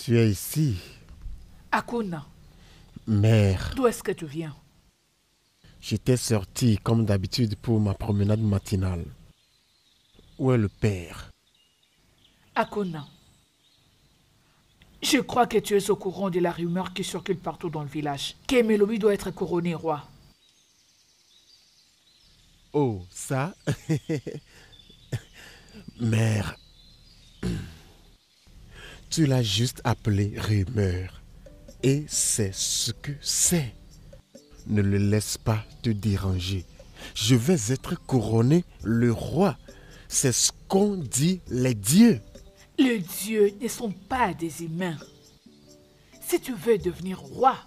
Tu es ici. Akuna, Mère, d'où est-ce que tu viens? j'étais sorti comme d'habitude pour ma promenade matinale. Où est le père? Akuna, je crois que tu es au courant de la rumeur qui circule partout dans le village, qu'Emelobi doit être couronné roi. Oh, ça? Mère, tu l'as juste appelé rumeur. Et c'est ce que c'est. Ne le laisse pas te déranger. Je vais être couronné le roi. C'est ce qu'ont dit les dieux. Les dieux ne sont pas des humains. Si tu veux devenir roi,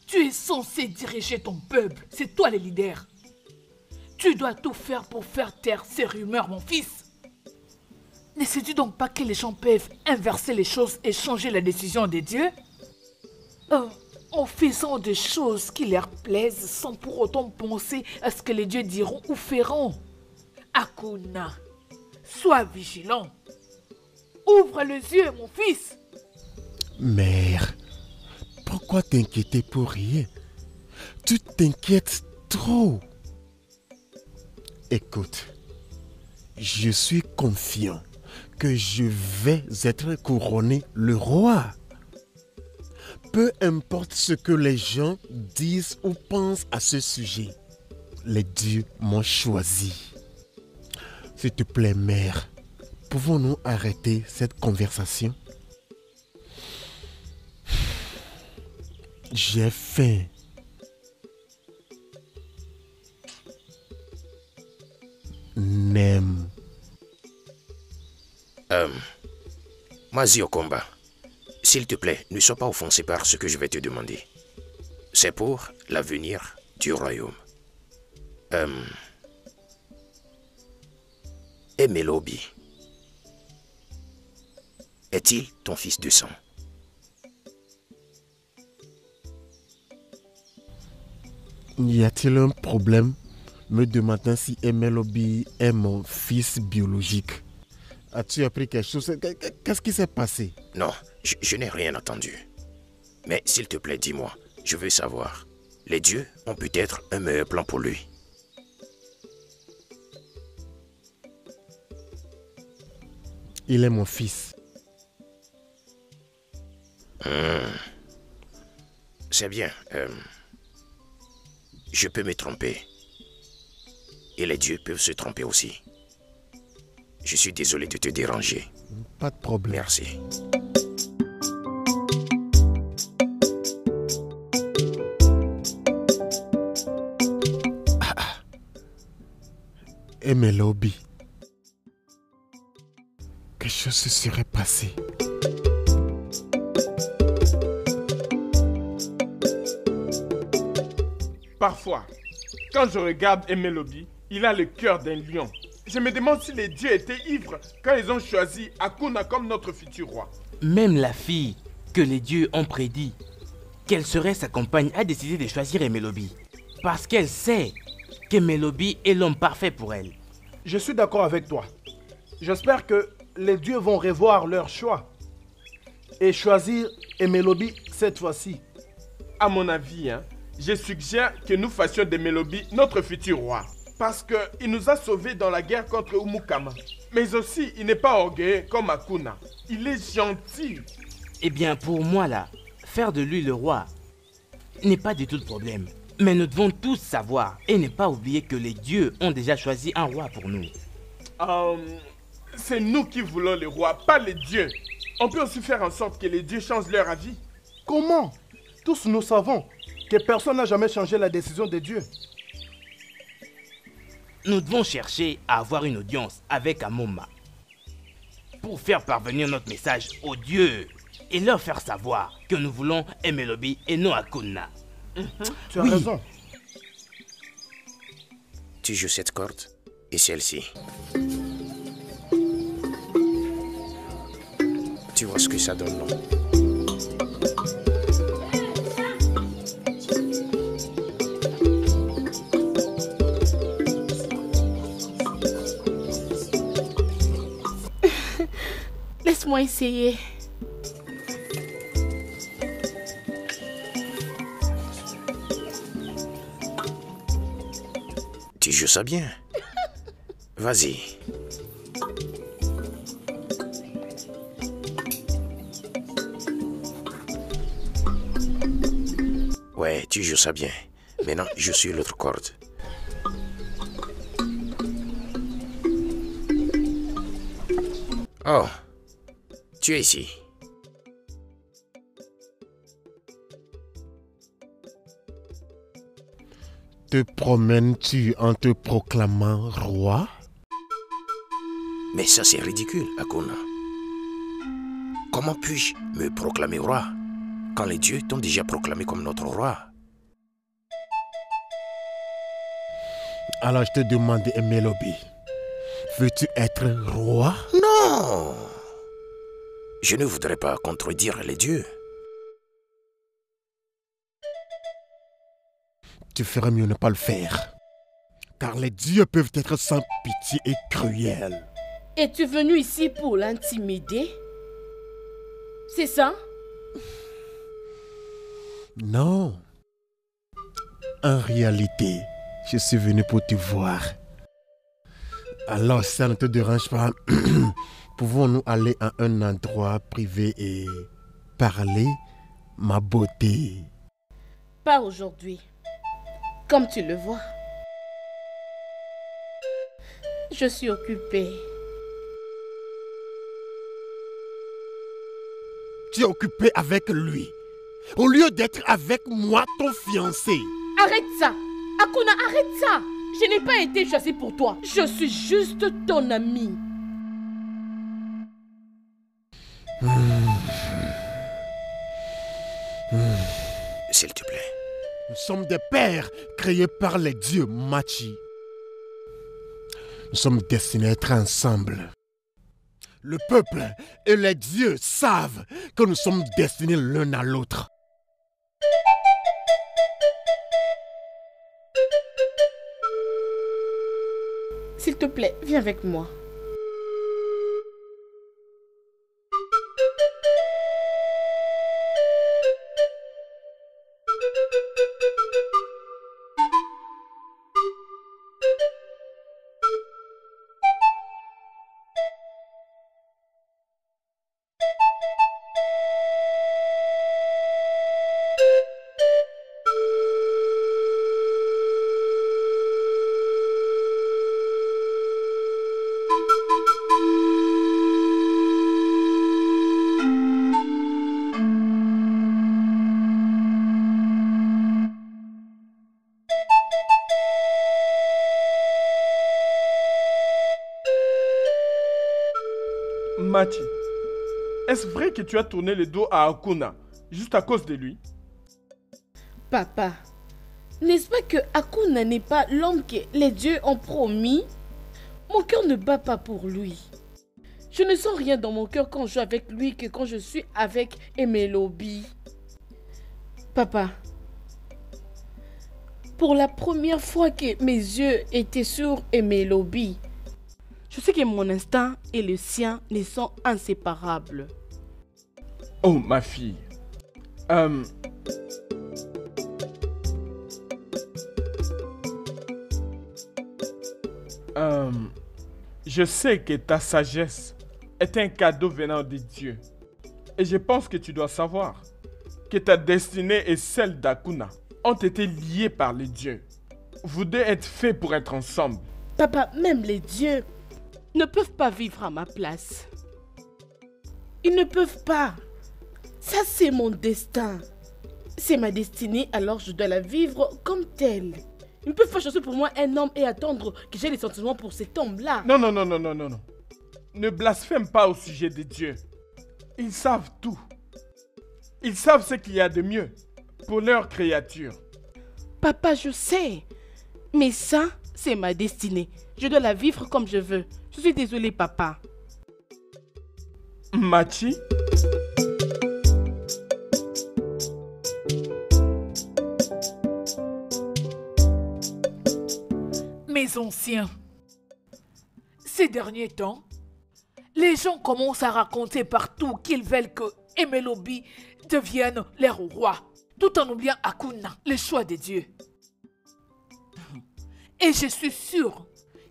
tu es censé diriger ton peuple. C'est toi le leader. Tu dois tout faire pour faire taire ces rumeurs, mon fils. Ne sais-tu donc pas que les gens peuvent inverser les choses et changer la décision des dieux? En faisant des choses qui leur plaisent sans pour autant penser à ce que les dieux diront ou feront. Akuna, sois vigilant. Ouvre les yeux, mon fils. Mère, pourquoi t'inquiéter pour rien? Tu t'inquiètes trop. Écoute, je suis confiant que je vais être couronné le roi. Peu importe ce que les gens disent ou pensent à ce sujet, les dieux m'ont choisi. S'il te plaît, mère, pouvons-nous arrêter cette conversation? J'ai faim. Nem. Mazi Okomba, s'il te plaît, ne sois pas offensé par ce que je vais te demander. C'est pour l'avenir du royaume. Emelobi, est-il ton fils de sang? Y a-t-il un problème me demandant si Emelobi est mon fils biologique? As-tu appris quelque chose? Qu'est-ce qui s'est passé? Non, je n'ai rien entendu. Mais s'il te plaît, dis-moi, je veux savoir. Les dieux ont peut-être un meilleur plan pour lui. Il est mon fils. C'est bien. Je peux me tromper. Et les dieux peuvent se tromper aussi. Je suis désolé de te déranger. Pas de problème. Merci. Emelobi. Quelque chose se serait passé. Parfois, quand je regarde Emelobi, il a le cœur d'un lion. Je me demande si les dieux étaient ivres quand ils ont choisi Akuna comme notre futur roi. Même la fille que les dieux ont prédit qu'elle serait sa compagne a décidé de choisir Emelobi. Parce qu'elle sait qu'Emelobi est l'homme parfait pour elle. Je suis d'accord avec toi. J'espère que les dieux vont revoir leur choix et choisir Emelobi cette fois-ci. À mon avis, je suggère que nous fassions d'Emelobi notre futur roi. Parce qu'il nous a sauvés dans la guerre contre Umukama. Mais aussi, il n'est pas orgueilleux comme Akuna. Il est gentil. Eh bien, pour moi là, faire de lui le roi n'est pas du tout le problème. Mais nous devons tous savoir et ne pas oublier que les dieux ont déjà choisi un roi pour nous. C'est nous qui voulons le roi, pas les dieux. On peut aussi faire en sorte que les dieux changent leur avis. Comment? Tous nous savons que personne n'a jamais changé la décision des dieux. Nous devons chercher à avoir une audience avec Amoma pour faire parvenir notre message aux dieux et leur faire savoir que nous voulons Emelobi et non Akuna. Tu as raison. Tu joues cette corde et celle-ci. Tu vois ce que ça donne, non? Laisse-moi essayer. tu joues ça bien. Vas-y. Ouais, tu joues ça bien. Maintenant, je suis l'autre corde. Oh, tu es ici. Te promènes-tu en te proclamant roi? Mais ça, c'est ridicule, Akuna. Comment puis-je me proclamer roi quand les dieux t'ont déjà proclamé comme notre roi? Alors je te demande, Emelobi, veux-tu être roi? Non! Je ne voudrais pas contredire les dieux. Tu ferais mieux ne pas le faire. Car les dieux peuvent être sans pitié et cruels. Es-tu venu ici pour l'intimider? C'est ça? Non. En réalité, je suis venu pour te voir. Alors, si ça ne te dérange pas, pouvons-nous aller à un endroit privé et parler, ma beauté? Pas aujourd'hui. Comme tu le vois. Je suis occupée. Tu es occupé avec lui, au lieu d'être avec moi, ton fiancé. Arrête ça! Akuna, arrête ça! Je n'ai pas été choisie pour toi. Je suis juste ton ami. S'il te plaît. Nous sommes des pères créés par les dieux, Machi. Nous sommes destinés à être ensemble. Le peuple et les dieux savent que nous sommes destinés l'un à l'autre. S'il te plaît, viens avec moi. Machi, est-ce vrai que tu as tourné le dos à Akuna juste à cause de lui? Papa, n'est-ce pas que Akuna n'est pas l'homme que les dieux ont promis? Mon cœur ne bat pas pour lui. Je ne sens rien dans mon cœur quand je joue avec lui que quand je suis avec Emelobi. Papa, pour la première fois que mes yeux étaient sur Emelobi, je sais que mon instinct et le sien ne sont inséparables. Oh, ma fille. Je sais que ta sagesse est un cadeau venant des dieux. Et je pense que tu dois savoir que ta destinée et celle d'Akuna ont été liées par les dieux. Vous deux êtes faits pour être ensemble. Papa, même les dieux ne peuvent pas vivre à ma place. Ils ne peuvent pas. Ça, c'est mon destin. C'est ma destinée, alors je dois la vivre comme telle. Ils ne peuvent pas choisir pour moi un homme et attendre que j'ai des sentiments pour cet homme-là. Non. Ne blasphème pas au sujet des dieux. Ils savent tout. Ils savent ce qu'il y a de mieux pour leurs créatures. Papa, je sais. Mais ça, c'est ma destinée. Je dois la vivre comme je veux. Je suis désolée, papa. Machi? Mes anciens, ces derniers temps, les gens commencent à raconter partout qu'ils veulent que Emelobi devienne leur roi, tout en oubliant Akuna, le choix de Dieu. Et je suis sûre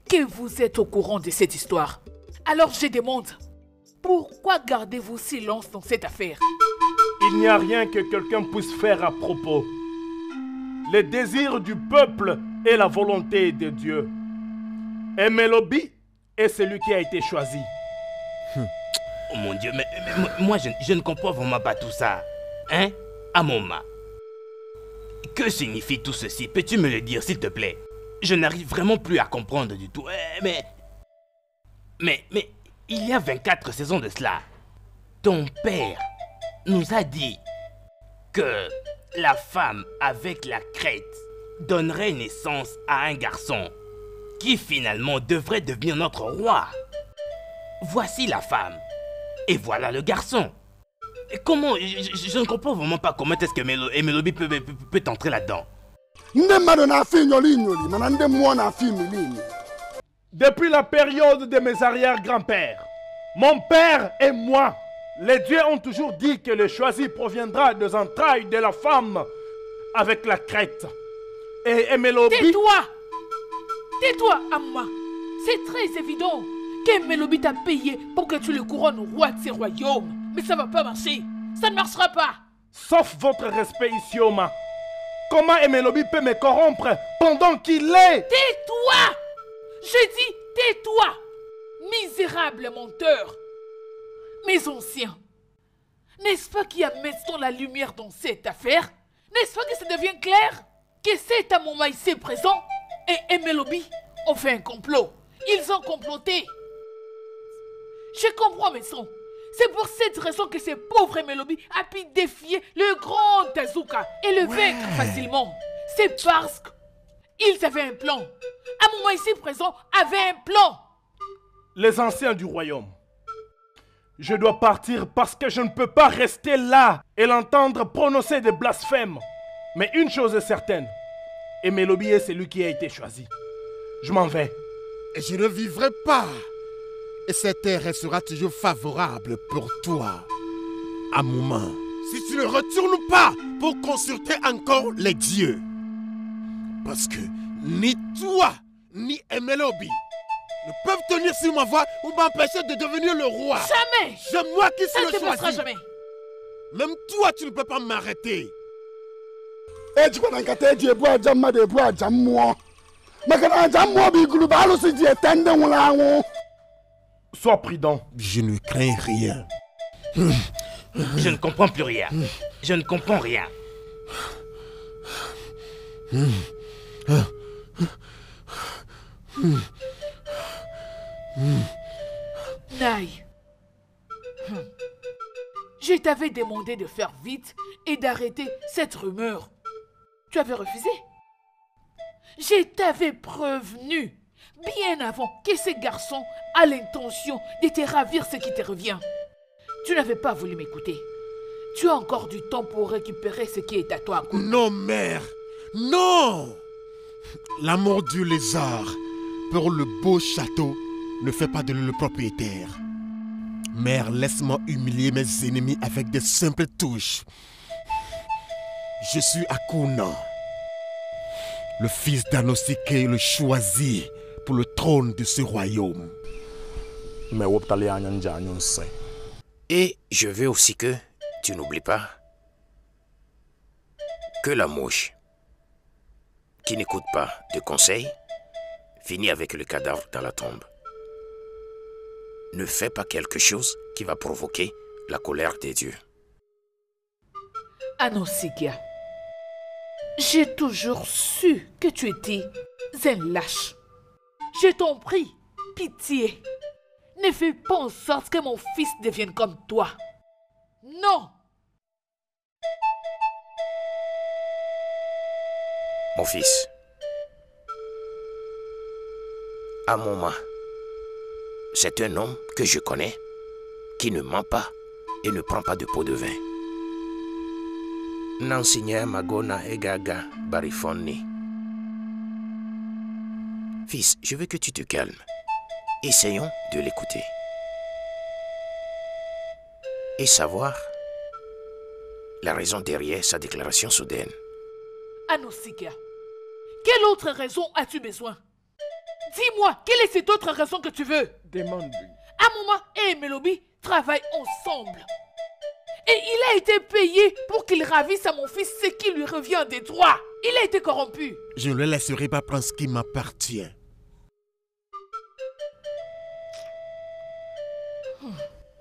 que vous êtes au courant de cette histoire. Alors je demande, pourquoi gardez-vous silence dans cette affaire? Il n'y a rien que quelqu'un puisse faire à propos. Les désirs du peuple et la volonté de Dieu. Emelobi est celui qui a été choisi. Oh mon Dieu, mais moi je ne comprends vraiment pas tout ça. Hein, Amoma? Que signifie tout ceci? Peux-tu me le dire, s'il te plaît? Je n'arrive vraiment plus à comprendre du tout. Mais il y a 24 saisons de cela, ton père nous a dit que la femme avec la crête donnerait naissance à un garçon qui finalement devrait devenir notre roi. Voici la femme et voilà le garçon. Et comment? Je ne comprends vraiment pas comment est-ce que Emelobi peut entrer là-dedans. Depuis la période de mes arrière-grands-pères, mon père et moi, les dieux ont toujours dit que le choisi proviendra des entrailles de la femme avec la crête. Et Emelobi... Tais-toi! Tais-toi, Amma! C'est très évident qu'Emelobi t'a payé pour que tu le couronnes roi de ces royaumes. Mais ça va pas marcher. Ça ne marchera pas. Sauf votre respect, Isioma. Comment Emelobi peut me corrompre pendant qu'il est... Tais-toi! Je dis tais-toi! Misérable menteur! Mes anciens, n'est-ce pas qu'il y a maintenant la lumière dans cette affaire? N'est-ce pas que ça devient clair? Que cet Amoma ici présent et Emelobi ont fait un complot. Ils ont comploté. Je comprends maintenant. C'est pour cette raison que ce pauvre Emelobi a pu défier le grand Tazuka et le vaincre facilement. C'est parce qu'ils avaient un plan. Amoma ici présent avait un plan. Les anciens du royaume, je dois partir parce que je ne peux pas rester là et l'entendre prononcer des blasphèmes. Mais une chose est certaine, Emelobi est celui qui a été choisi. Je m'en vais. Et je ne vivrai pas. Et cette terre restera toujours favorable pour toi. À un moment, si tu ne retournes pas pour consulter encore les dieux. Parce que ni toi, ni Emelobi ne peuvent tenir sur ma voie ou m'empêcher de devenir le roi. Jamais! C'est moi qui suis Ça le ne passera choisi. jamais. Même toi, tu ne peux pas m'arrêter. Sois prudent. Je ne crains rien. Je ne comprends plus rien. Je ne comprends rien. Naï. Je t'avais demandé de faire vite et d'arrêter cette rumeur. Tu avais refusé. Je t'avais prévenu bien avant que ce garçon a l'intention de te ravir ce qui te revient. Tu n'avais pas voulu m'écouter. Tu as encore du temps pour récupérer ce qui est à toi. Non, mère. Non. L'amour du lézard pour le beau château ne fait pas de lui le propriétaire. Mère, laisse-moi humilier mes ennemis avec de simples touches. Je suis Akuna, le fils d'Anosike, le choisi pour le trône de ce royaume. Et je veux aussi que tu n'oublies pas que la mouche qui n'écoute pas de conseils finit avec le cadavre dans la tombe. Ne fais pas quelque chose qui va provoquer la colère des dieux. Anosikia, j'ai toujours su que tu étais un lâche. Je t'en prie, pitié. Ne fais pas en sorte que mon fils devienne comme toi. Non! Mon fils, Amoma, c'est un homme que je connais, qui ne ment pas et ne prend pas de pot de vin. Nansinya Magona Egaga Barifonni. Fils, je veux que tu te calmes. Essayons de l'écouter. Et savoir la raison derrière sa déclaration soudaine. Anosikia, Quelle autre raison as-tu besoin? Dis-moi, quelle est cette autre raison que tu veux? Demande-lui. Amoma et Emelobi travaillent ensemble. Et il a été payé pour qu'il ravisse à mon fils ce qui lui revient des droits. Il a été corrompu. Je ne le laisserai pas prendre ce qui m'appartient.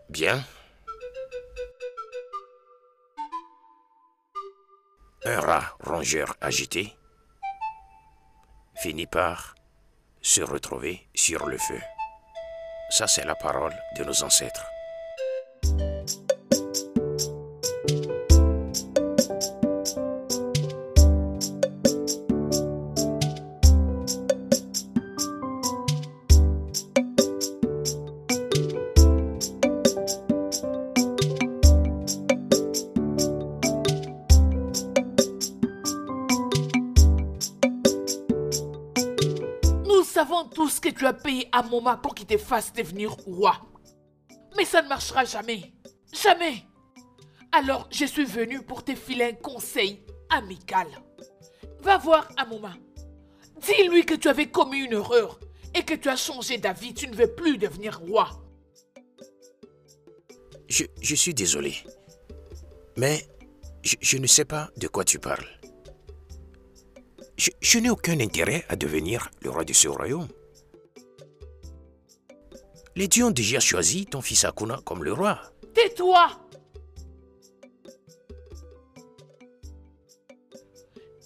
Bien. Un rat rongeur agité finit par se retrouver sur le feu. Ça, c'est la parole de nos ancêtres. Nous savons tous que tu as payé Amoma pour qu'il te fasse devenir roi. Mais ça ne marchera jamais. Jamais. Alors, je suis venu pour te filer un conseil amical. Va voir Amoma. Dis-lui que tu avais commis une erreur et que tu as changé d'avis. Tu ne veux plus devenir roi. Je suis désolé, mais je ne sais pas de quoi tu parles. Je n'ai aucun intérêt à devenir le roi de ce royaume. Les dieux ont déjà choisi ton fils Akuna comme le roi. Tais-toi!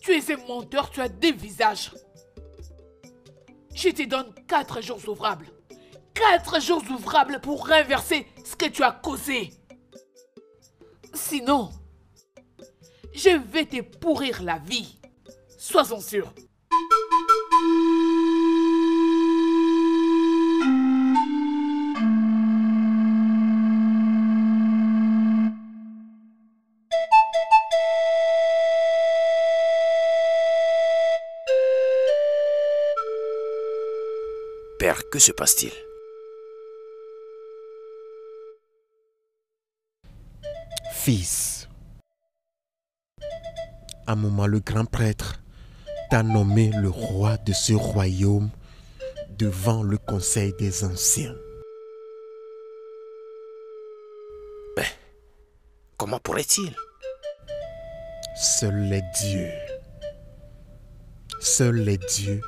Tu es un menteur, tu as deux visages. Je te donne 4 jours ouvrables. 4 jours ouvrables pour renverser ce que tu as causé. Sinon, je vais te pourrir la vie. Sois-en sûr. Père, que se passe-t-il? Fils, Amoma le grand prêtre t'a nommé le roi de ce royaume devant le conseil des anciens. Ben, comment pourrait-il? Seuls les dieux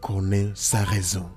connaissent sa raison.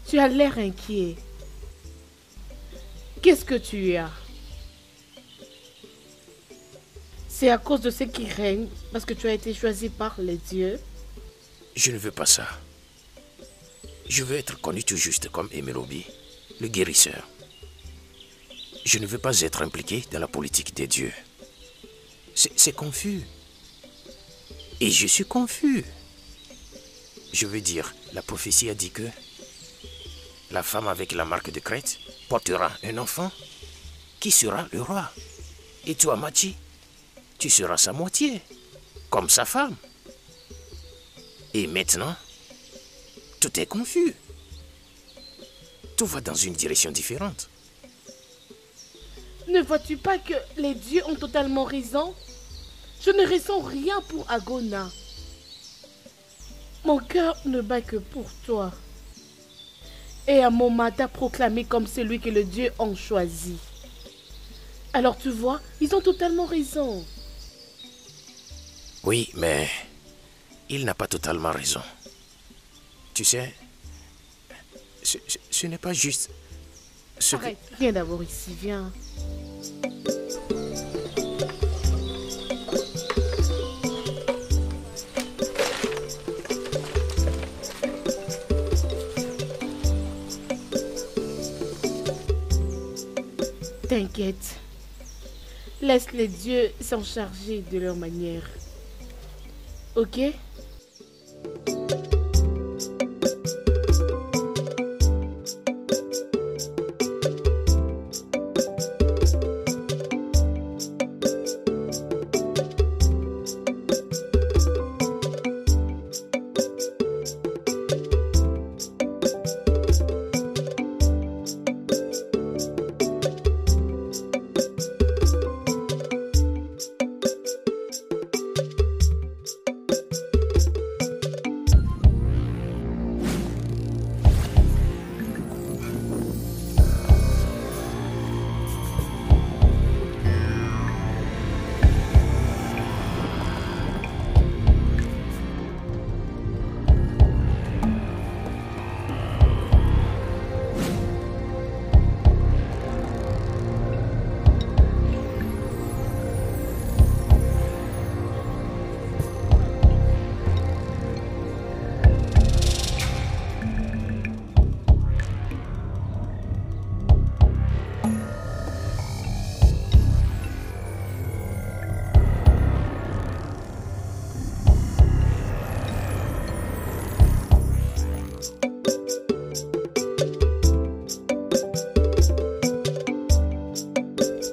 Tu as l'air inquiet. Qu'est-ce que tu as? C'est à cause de ce qui règne, parce que tu as été choisi par les dieux? Je ne veux pas ça. Je veux être connu tout juste comme Emelobi, le guérisseur. Je ne veux pas être impliqué dans la politique des dieux. C'est confus. Et je suis confus. Je veux dire, la prophétie a dit que la femme avec la marque de crête portera un enfant qui sera le roi. Et toi, Machi, tu seras sa moitié, comme sa femme. Et maintenant, tout est confus. Tout va dans une direction différente. Ne vois-tu pas que les dieux ont totalement raison? Je ne ressens rien pour Agona. Mon cœur ne bat que pour toi. Et Amoma t'a proclamé comme celui que les dieux ont choisi. Alors tu vois, ils ont totalement raison. Oui, mais il n'a pas totalement raison. Tu sais, ce n'est pas juste ce que... Arrête, viens d'abord ici, viens. T'inquiète. Laisse les dieux s'en charger de leur manière. Ok?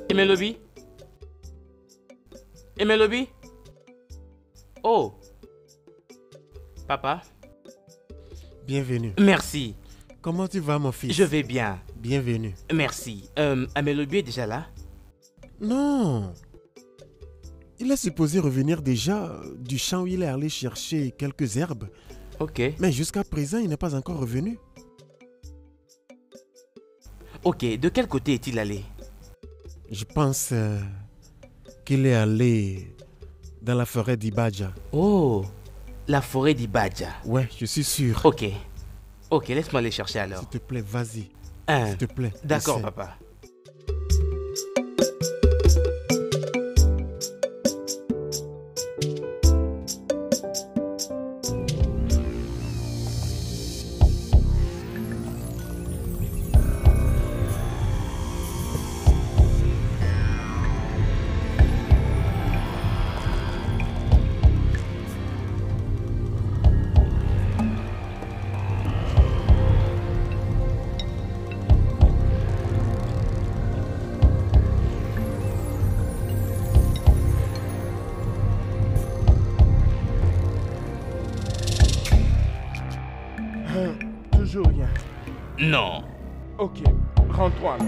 Emelobi? Emelobi? Oh. Papa? Bienvenue. Merci. Comment tu vas, mon fils? Je vais bien. Bienvenue. Merci. Emelobi est déjà là? Non. Il est supposé revenir déjà du champ où il est allé chercher quelques herbes. Ok. Mais jusqu'à présent, il n'est pas encore revenu. Ok, de quel côté est-il allé? Je pense qu'il est allé dans la forêt d'Ibadja. Oh, la forêt d'Ibadja. Ouais, je suis sûr. Ok. Ok, laisse-moi aller chercher alors. S'il te plaît, vas-y. Hein. S'il te plaît. D'accord, essaie. papa. Toujours rien. Non. Ok, rentrons alors.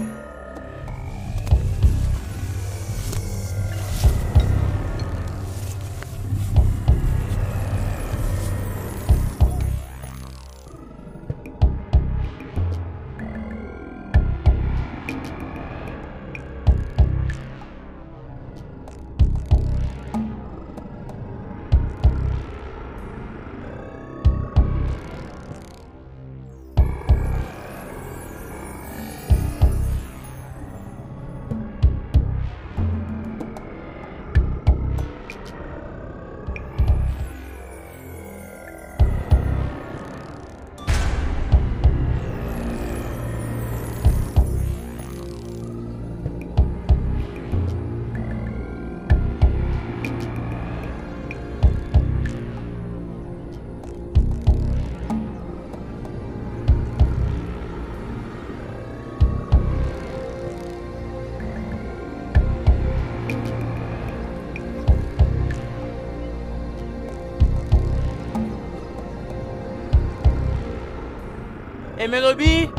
Emelobi?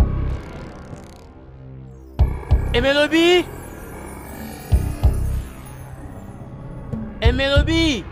Emelobi? Emelobi?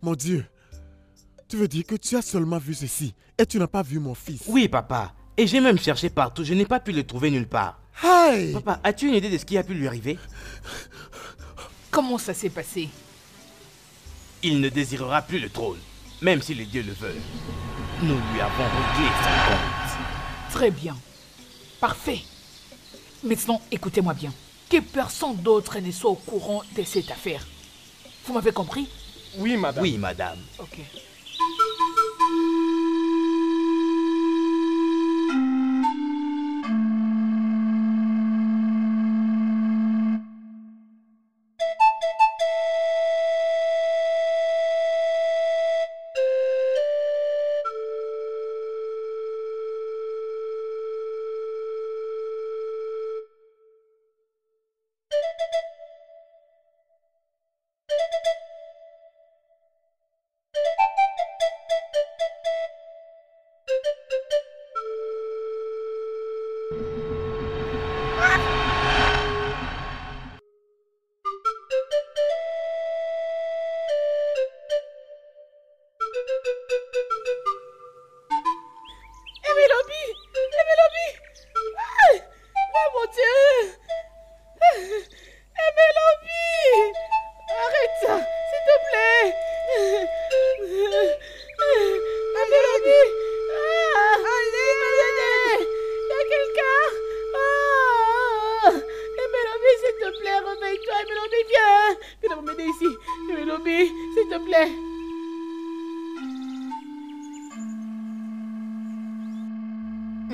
Mon Dieu, tu veux dire que tu as seulement vu ceci et tu n'as pas vu mon fils? Oui, papa. Et j'ai même cherché partout. Je n'ai pas pu le trouver nulle part. Hey! Papa, as-tu une idée de ce qui a pu lui arriver? Comment ça s'est passé? Il ne désirera plus le trône, même si les dieux le veulent. Nous lui avons réglé son compte. Très bien. Parfait. Maintenant, écoutez-moi bien. Que personne d'autre ne soit au courant de cette affaire. Vous m'avez compris? Oui, madame. Oui, madame. Ok.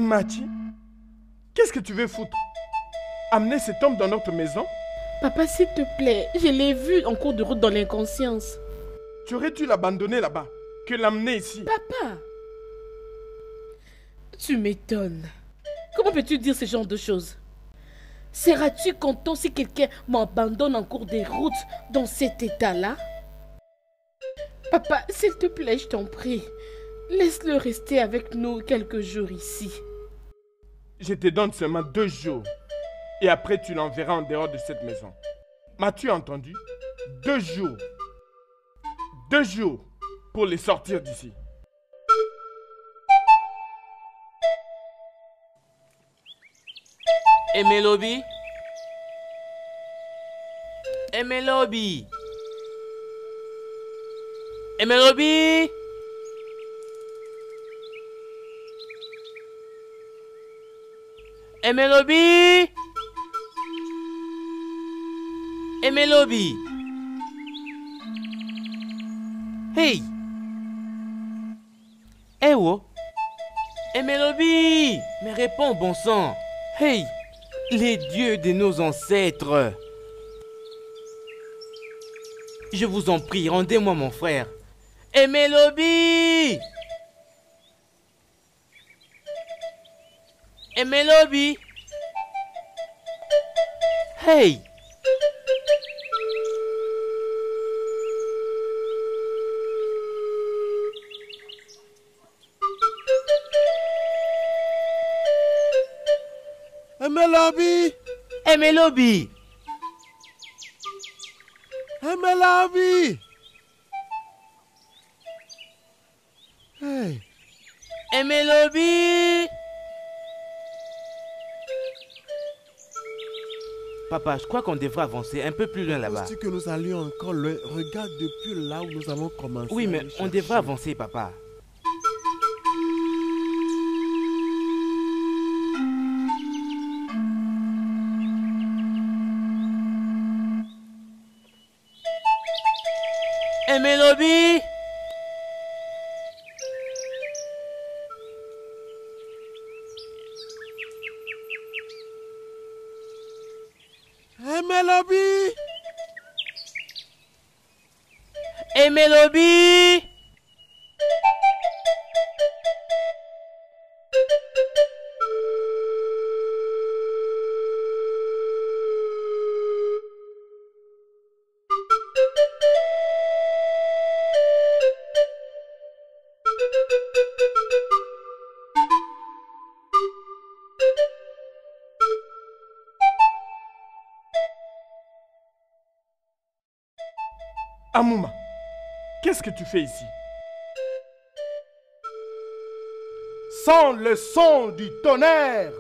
Machi, qu'est-ce que tu veux foutre? Amener cet homme dans notre maison? Papa, s'il te plaît, je l'ai vu en cours de route dans l'inconscience. Tu aurais dû l'abandonner là-bas que l'amener ici. Papa, tu m'étonnes. Comment peux-tu dire ce genre de choses? Seras-tu content si quelqu'un m'abandonne en cours de route dans cet état-là? Papa, s'il te plaît, je t'en prie. Laisse-le rester avec nous quelques jours ici. Je te donne seulement 2 jours. Et après, tu l'enverras en dehors de cette maison. M'as-tu entendu? 2 jours. 2 jours pour les sortir d'ici. Emelobi? Emelobi? Emelobi? Emelobi? Emelobi? Hey! Eh oh! Emelobi! Mais réponds, bon sang! Hey! Les dieux de nos ancêtres! Je vous en prie, rendez-moi mon frère. Emelobi! Emelobi! Hey! Emelobi! Emelobi! Emelobi! Hey! Emelobi! Papa, je crois qu'on devrait avancer un peu plus loin là-bas. Penses-tu que nous allions encore loin? Regarde depuis là où nous avons commencé. Oui, à mais aller on chercher. devrait avancer, papa. Emelobi! Emelobi! Emelobi! Amouma, qu'est-ce que tu fais ici? Sans le son du tonnerre,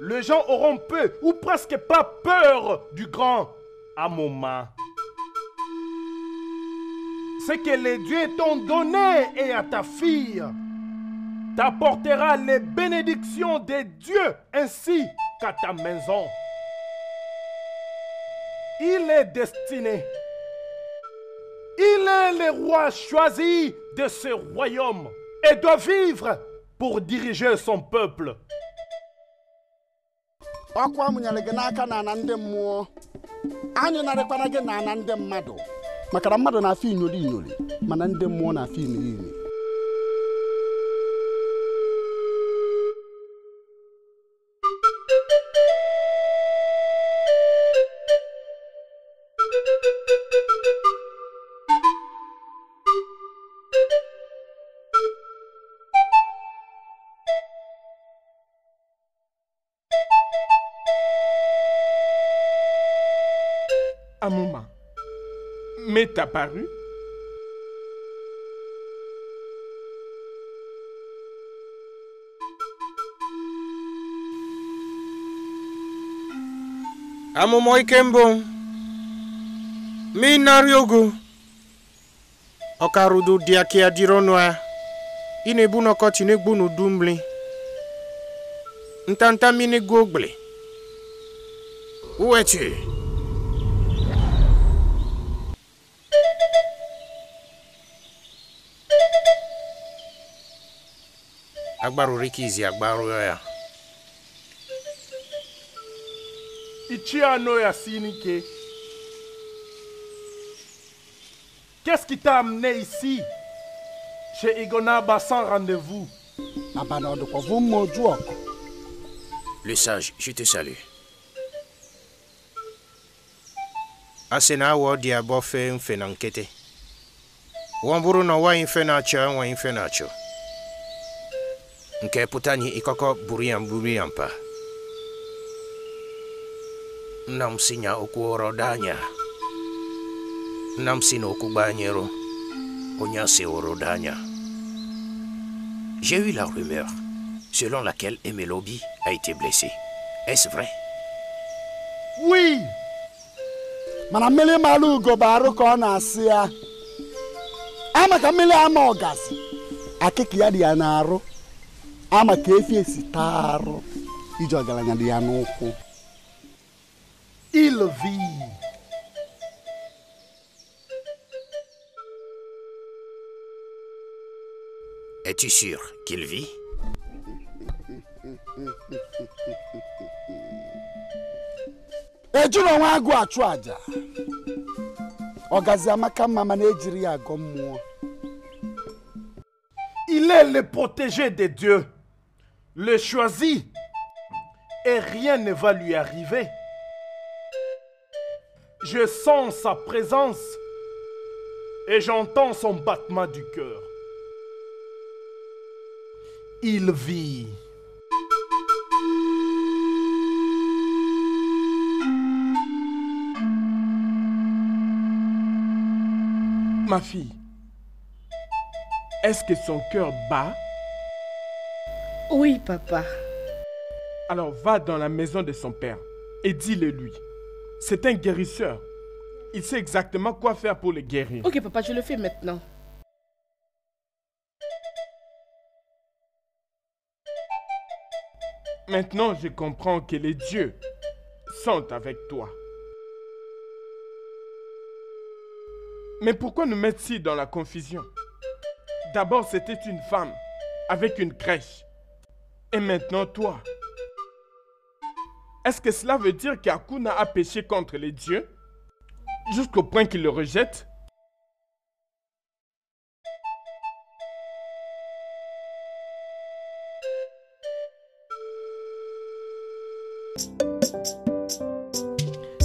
les gens auront peu ou presque pas peur du grand Amoma. Ce que les dieux t'ont donné et à ta fille t'apportera les bénédictions des dieux ainsi qu'à ta maison. Il est destiné. Il est le roi choisi de ce royaume et doit vivre pour diriger son peuple. Ọkwa amụnyere gị n'aka na ana ndị mmụọ. Anyị narịkwana gị na ana ndị mmadụ. Maka na mmadụ na-afọ inyoli inyoli, mana ndị mmụọ na-afọ imiri imi. Amoma, m'est apparu? Amụma ike mbụ minari ogo ọkarudu dị aka ya dịrị ọnụ ya ị na-ebu n'ọkọchị na-egbu n'udu mmiri ntanta mmiri go ogbele uwechi agbaru rikizi agbaru ya Ichiano Yasinike. Qu'est-ce qui t'a amené ici, chez Igonaba sans rendez-vous? Le sage, je te salue. Asena wa dia bofe mfe na nkete. Wamburu na wa mfe na acha wa mfe na acho. Nke putani ikoko burian pa. Namsinya oku orodanya. Namsino oku banyero. Onyase orodanya. J'ai eu la rumeur selon laquelle Emelobi a été blessé. Est-ce vrai? Oui! Mana mmiri mara ugo baru ka ọ na-asị ya. Ama ka mmiri ama ọgazi. Akịka ya dị ya n'arụ. Ama ka efi esi taa arụ. Iji ọgaranya dị ya n'ụkwụ. Il vit. Es-tu sûr qu'il vit? Ejuru onwe agụ achụ aja. Ọgazi amaka mma mana ejiri ya agọ mmụọ. Il est le protégé des dieux, le choisi, et rien ne va lui arriver. Je sens sa présence et j'entends son battement du cœur. Il vit. Ma fille, est-ce que son cœur bat? Oui, papa. Alors va dans la maison de son père et dis-le lui. C'est un guérisseur. Il sait exactement quoi faire pour le guérir. Ok, papa, je le fais maintenant. Maintenant, je comprends que les dieux sont avec toi. Mais pourquoi nous mettre si dans la confusion? D'abord, c'était une femme avec une crèche. Et maintenant, toi. Est-ce que cela veut dire qu'Akuna a péché contre les dieux? Jusqu'au point qu'il le rejette?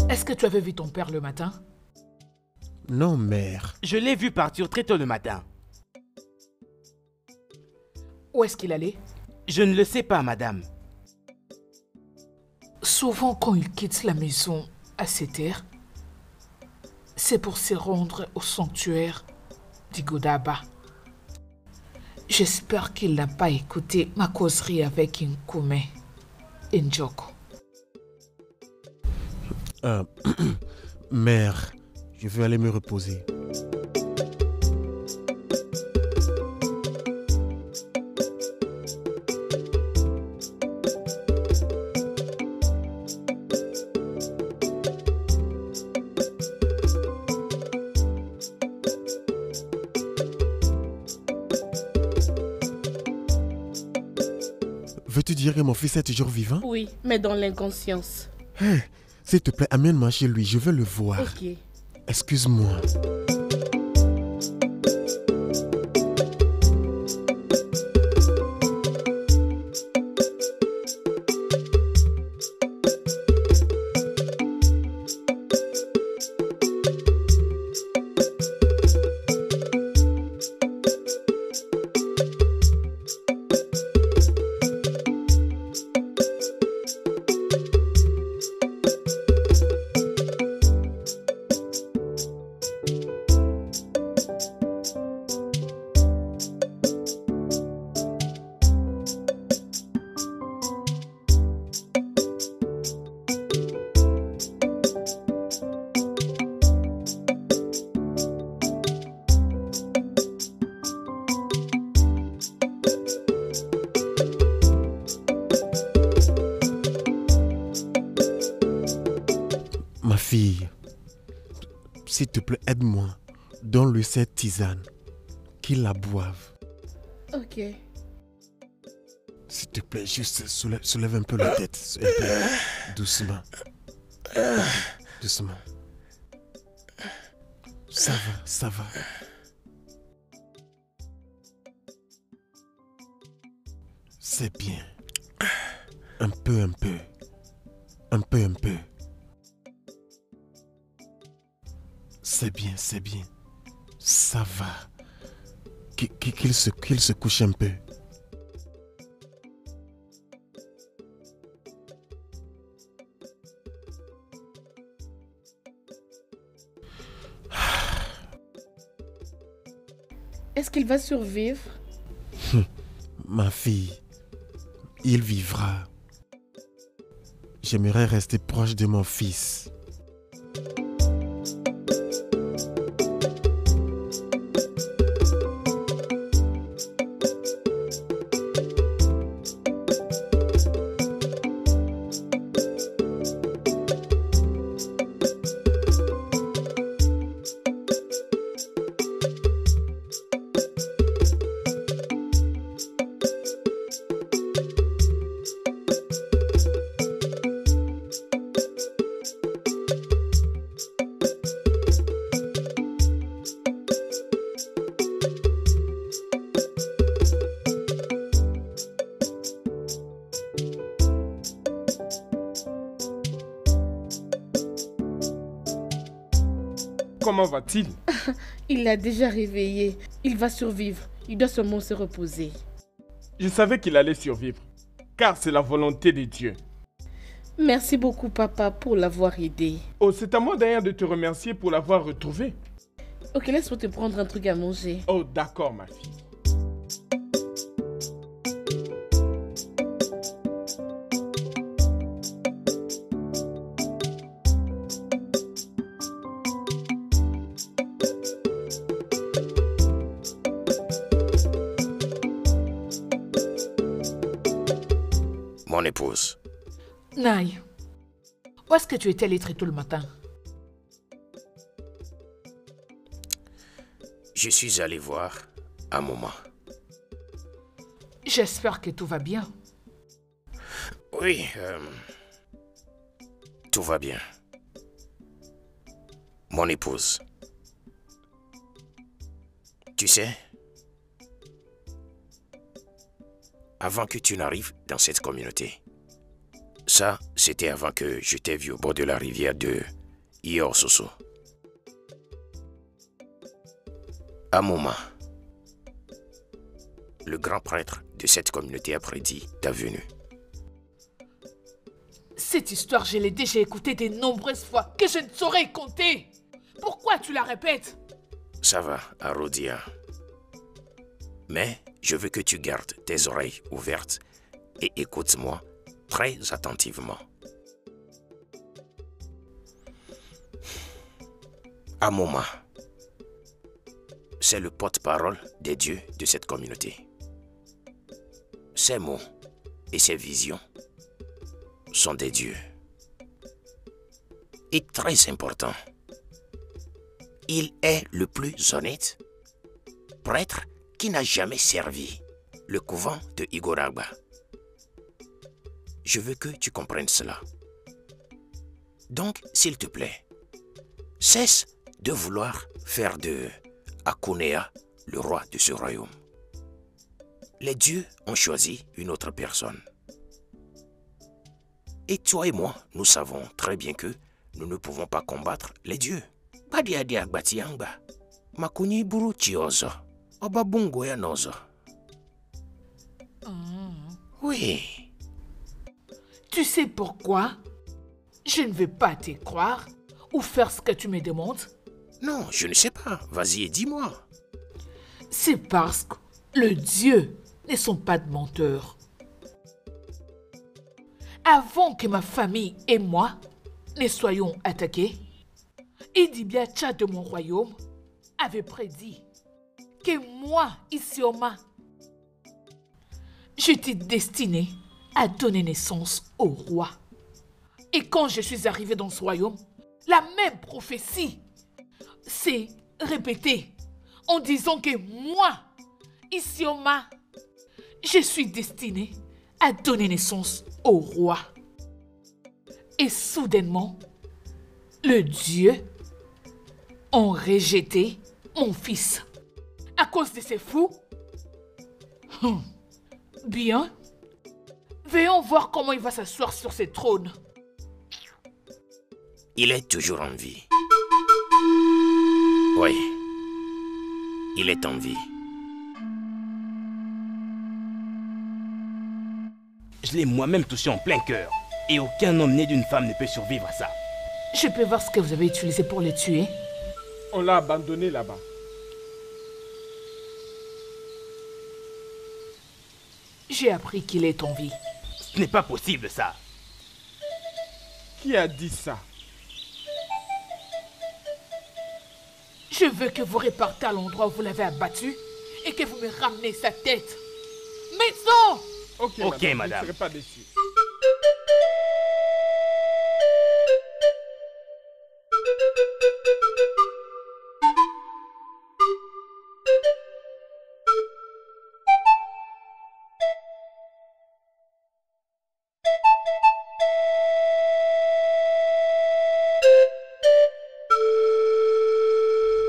Est-ce que tu avais vu ton père le matin? Non, mère. Je l'ai vu partir très tôt le matin. Où est-ce qu'il allait? Je ne le sais pas, madame. Souvent, quand il quitte la maison à cette heure, c'est pour se rendre au sanctuaire Digodaba. J'espère qu'il n'a pas écouté ma causerie avec Nkume et Njoko. Mère, je veux aller me reposer. Veux-tu dire que mon fils est toujours vivant? Oui, mais dans l'inconscience. Hey, s'il te plaît, amène-moi chez lui, je veux le voir. Ok. Excuse-moi. Ma fille, s'il te plaît, aide-moi. Donne-lui cette tisane. Qu'il la boive. Ok. S'il te plaît, juste soulève un peu la tête. Un peu. Doucement. Doucement. Ça va, ça va. C'est bien. Un peu, un peu. Un peu, un peu. C'est bien, c'est bien. Ça va. Qu'il se couche un peu. Est-ce qu'il va survivre? Ma fille, il vivra. J'aimerais rester proche de mon fils. Comment va-t-il? Il l'a déjà réveillé. Il va survivre. Il doit seulement se reposer. Je savais qu'il allait survivre, car c'est la volonté de Dieu. Merci beaucoup, papa, pour l'avoir aidé. Oh, c'est à moi d'ailleurs de te remercier pour l'avoir retrouvé. Ok, laisse-moi te prendre un truc à manger. Oh, d'accord, ma fille. Mon épouse. Naï, où est-ce que tu étais allé très tôt le matin? Je suis allé voir un moment. J'espère que tout va bien. Oui, tout va bien. Mon épouse. Tu sais, avant que tu n'arrives dans cette communauté, ça, c'était avant que je t'ai vu au bord de la rivière de Iososo. À un moment, le grand prêtre de cette communauté a prédit ta venue. Cette histoire, je l'ai déjà écoutée de nombreuses fois, que je ne saurais compter. Pourquoi tu la répètes? Ça va, Arodia. Mais je veux que tu gardes tes oreilles ouvertes et écoute-moi très attentivement. Amoma, c'est le porte-parole des dieux de cette communauté. Ses mots et ses visions sont des dieux. Et très important, il est le plus honnête prêtre qui n'a jamais servi le couvent de Igoraba. Je veux que tu comprennes cela. Donc, s'il te plaît, cesse de vouloir faire de Akunea le roi de ce royaume. Les dieux ont choisi une autre personne. Et toi et moi, nous savons très bien que nous ne pouvons pas combattre les dieux. Badiadia Batianga, Makuni Buru Chiozo, Obabungo Yanozo. Oui. Tu sais pourquoi je ne veux pas te croire ou faire ce que tu me demandes? Non, je ne sais pas. Vas-y et dis-moi. C'est parce que les dieux ne sont pas de menteurs. Avant que ma famille et moi ne soyons attaqués, Idibiacha de mon royaume avait prédit que moi, Isioma, j'étais destinée à donner naissance au roi. Et quand je suis arrivée dans ce royaume, la même prophétie s'est répétée en disant que moi, Isioma, je suis destinée à donner naissance au roi. Et soudainement, le Dieu ont rejeté mon fils à cause de ces fous. Bien, veillons voir comment il va s'asseoir sur ce trône. Il est toujours en vie. Oui, il est en vie. Je l'ai moi-même touché en plein cœur. Et aucun homme né d'une femme ne peut survivre à ça. Je peux voir ce que vous avez utilisé pour le tuer? On l'a abandonné là-bas. J'ai appris qu'il est en vie. Ce n'est pas possible ça. Qui a dit ça? Je veux que vous repartez à l'endroit où vous l'avez abattu et que vous me ramenez sa tête. Maison! Ok, madame. Je ne serai pas déçu.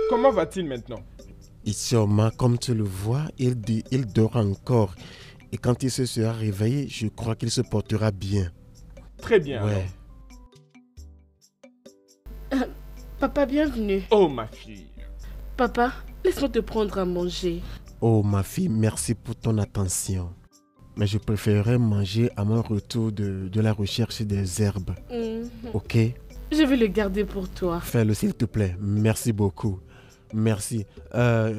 Comment va-t-il maintenant? Isioma, comme tu le vois, il dort encore. Et quand il se sera réveillé, je crois qu'il se portera bien. Très bien. Ouais. Papa, bienvenue. Oh, ma fille. Papa, laisse-moi te prendre à manger. Oh, ma fille, merci pour ton attention. Mais je préférerais manger à mon retour de la recherche des herbes. Ok? Je vais le garder pour toi. Fais-le, s'il te plaît. Merci beaucoup. Merci.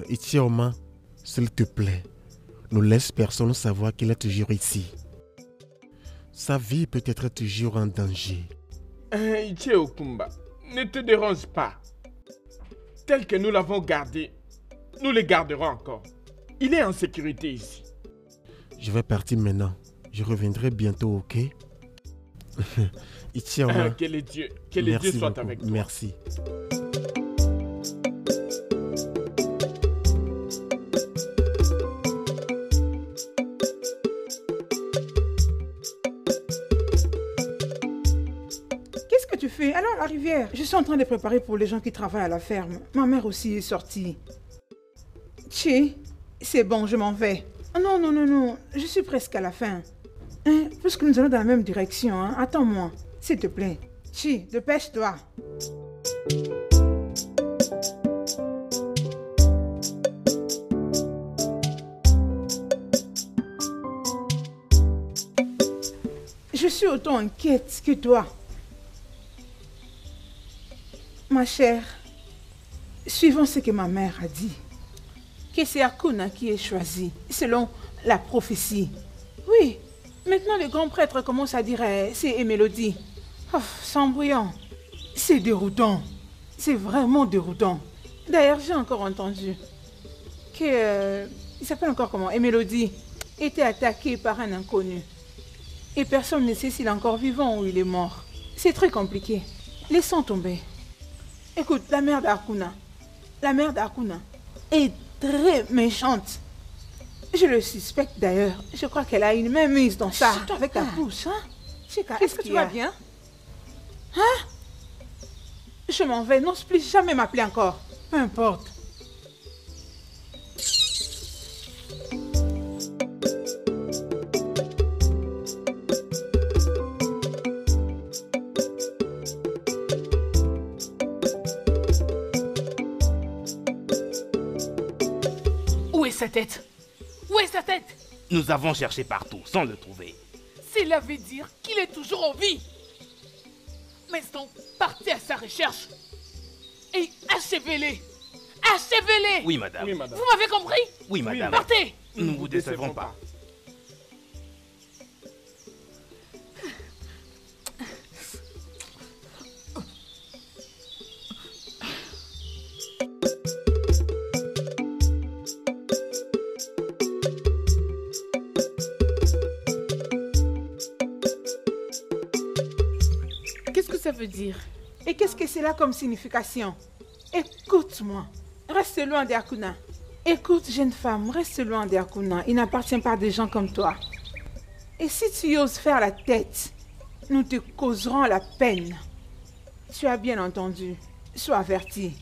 Isioma, s'il te plaît, ne laisse personne savoir qu'il est toujours ici. Sa vie peut être toujours en danger. Ichie Okumba, ne te dérange pas. Tel que nous l'avons gardé, nous le garderons encore. Il est en sécurité ici. Je vais partir maintenant. Je reviendrai bientôt, ok? Isioma, que les dieux soient beaucoup. avec toi. Merci. Qu'est-ce que tu fais? Alors à la rivière. Je suis en train de préparer pour les gens qui travaillent à la ferme. Ma mère aussi est sortie. Chi, c'est bon, je m'en vais. Non, non, non, non, je suis presque à la fin. Hein, puisque nous allons dans la même direction, hein, attends-moi, s'il te plaît. Chi, dépêche-toi. Je suis autant inquiète que toi. Ma chère, suivons ce que ma mère a dit. Que c'est Akuna qui est choisi, selon la prophétie. Oui, maintenant le grand prêtre commence à dire c'est Mélodie. Oh, c'est embrouillant. C'est déroutant. C'est vraiment déroutant. D'ailleurs, j'ai encore entendu que... il s'appelle encore comment? Mélodie était attaqué par un inconnu. Et personne ne sait s'il est encore vivant ou il est mort. C'est très compliqué. Laissons tomber. Écoute, la mère d'Akuna est très méchante. Je le suspecte d'ailleurs. Je crois qu'elle a une main mise dans ça. Avec ta bouche, hein? Chika, est-ce que tu vas bien? Hein? Je m'en vais. N'ose plus jamais m'appeler encore. Peu importe. Où est sa tête? Où est sa tête? Nous avons cherché partout sans le trouver. Cela veut dire qu'il est toujours en vie. Maintenant, partez à sa recherche et achevez-les. Achevez-les. Oui, madame. Oui, madame. Vous m'avez compris? Oui, madame. Partez. Nous ne vous décevrons pas. Qu'est-ce que ça veut dire? Et qu'est-ce que c'est là comme signification? Écoute-moi. Reste loin d'Akuna. Écoute, jeune femme, reste loin d'Akuna. Il n'appartient pas à des gens comme toi. Et si tu oses faire la tête, nous te causerons la peine. Tu as bien entendu. Sois averti.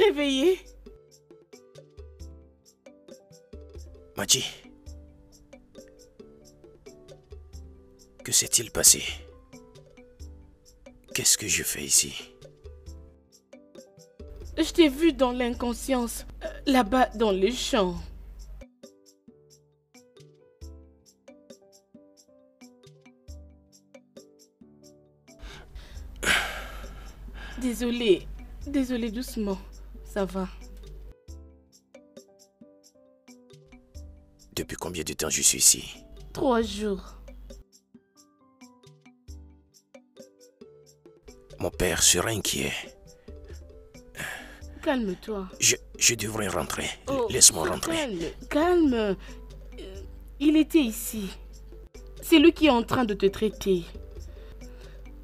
Réveillé. Machi, que s'est-il passé? Qu'est-ce que je fais ici? Je t'ai vu dans l'inconscience, là-bas dans les champs. Désolée, désolée, doucement, ça va. Depuis combien de temps je suis ici? 3 jours. Mon père sera inquiet. Calme-toi. Je devrais rentrer. Oh, Laisse-moi rentrer. Calme. Il était ici. C'est lui qui est en train de te traiter.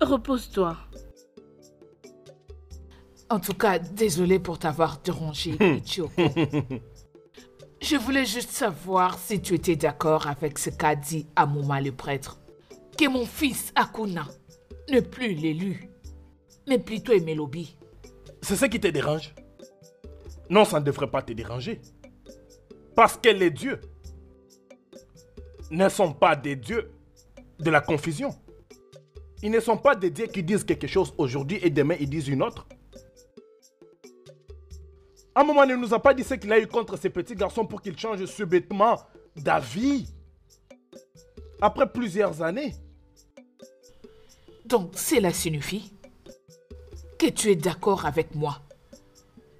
Repose-toi. En tout cas, désolé pour t'avoir dérangé, Ichoko. Je voulais juste savoir si tu étais d'accord avec ce qu'a dit Amuma le prêtre. Que mon fils Akuna n'est plus l'élu, mais plutôt Emelobi. C'est ce qui te dérange? Non, ça ne devrait pas te déranger. Parce que les dieux ne sont pas des dieux de la confusion. Ils ne sont pas des dieux qui disent quelque chose aujourd'hui et demain ils disent une autre. À un moment, il ne nous a pas dit ce qu'il a eu contre ces petits garçons pour qu'ils changent subitement d'avis. Après plusieurs années. Donc, cela signifie que tu es d'accord avec moi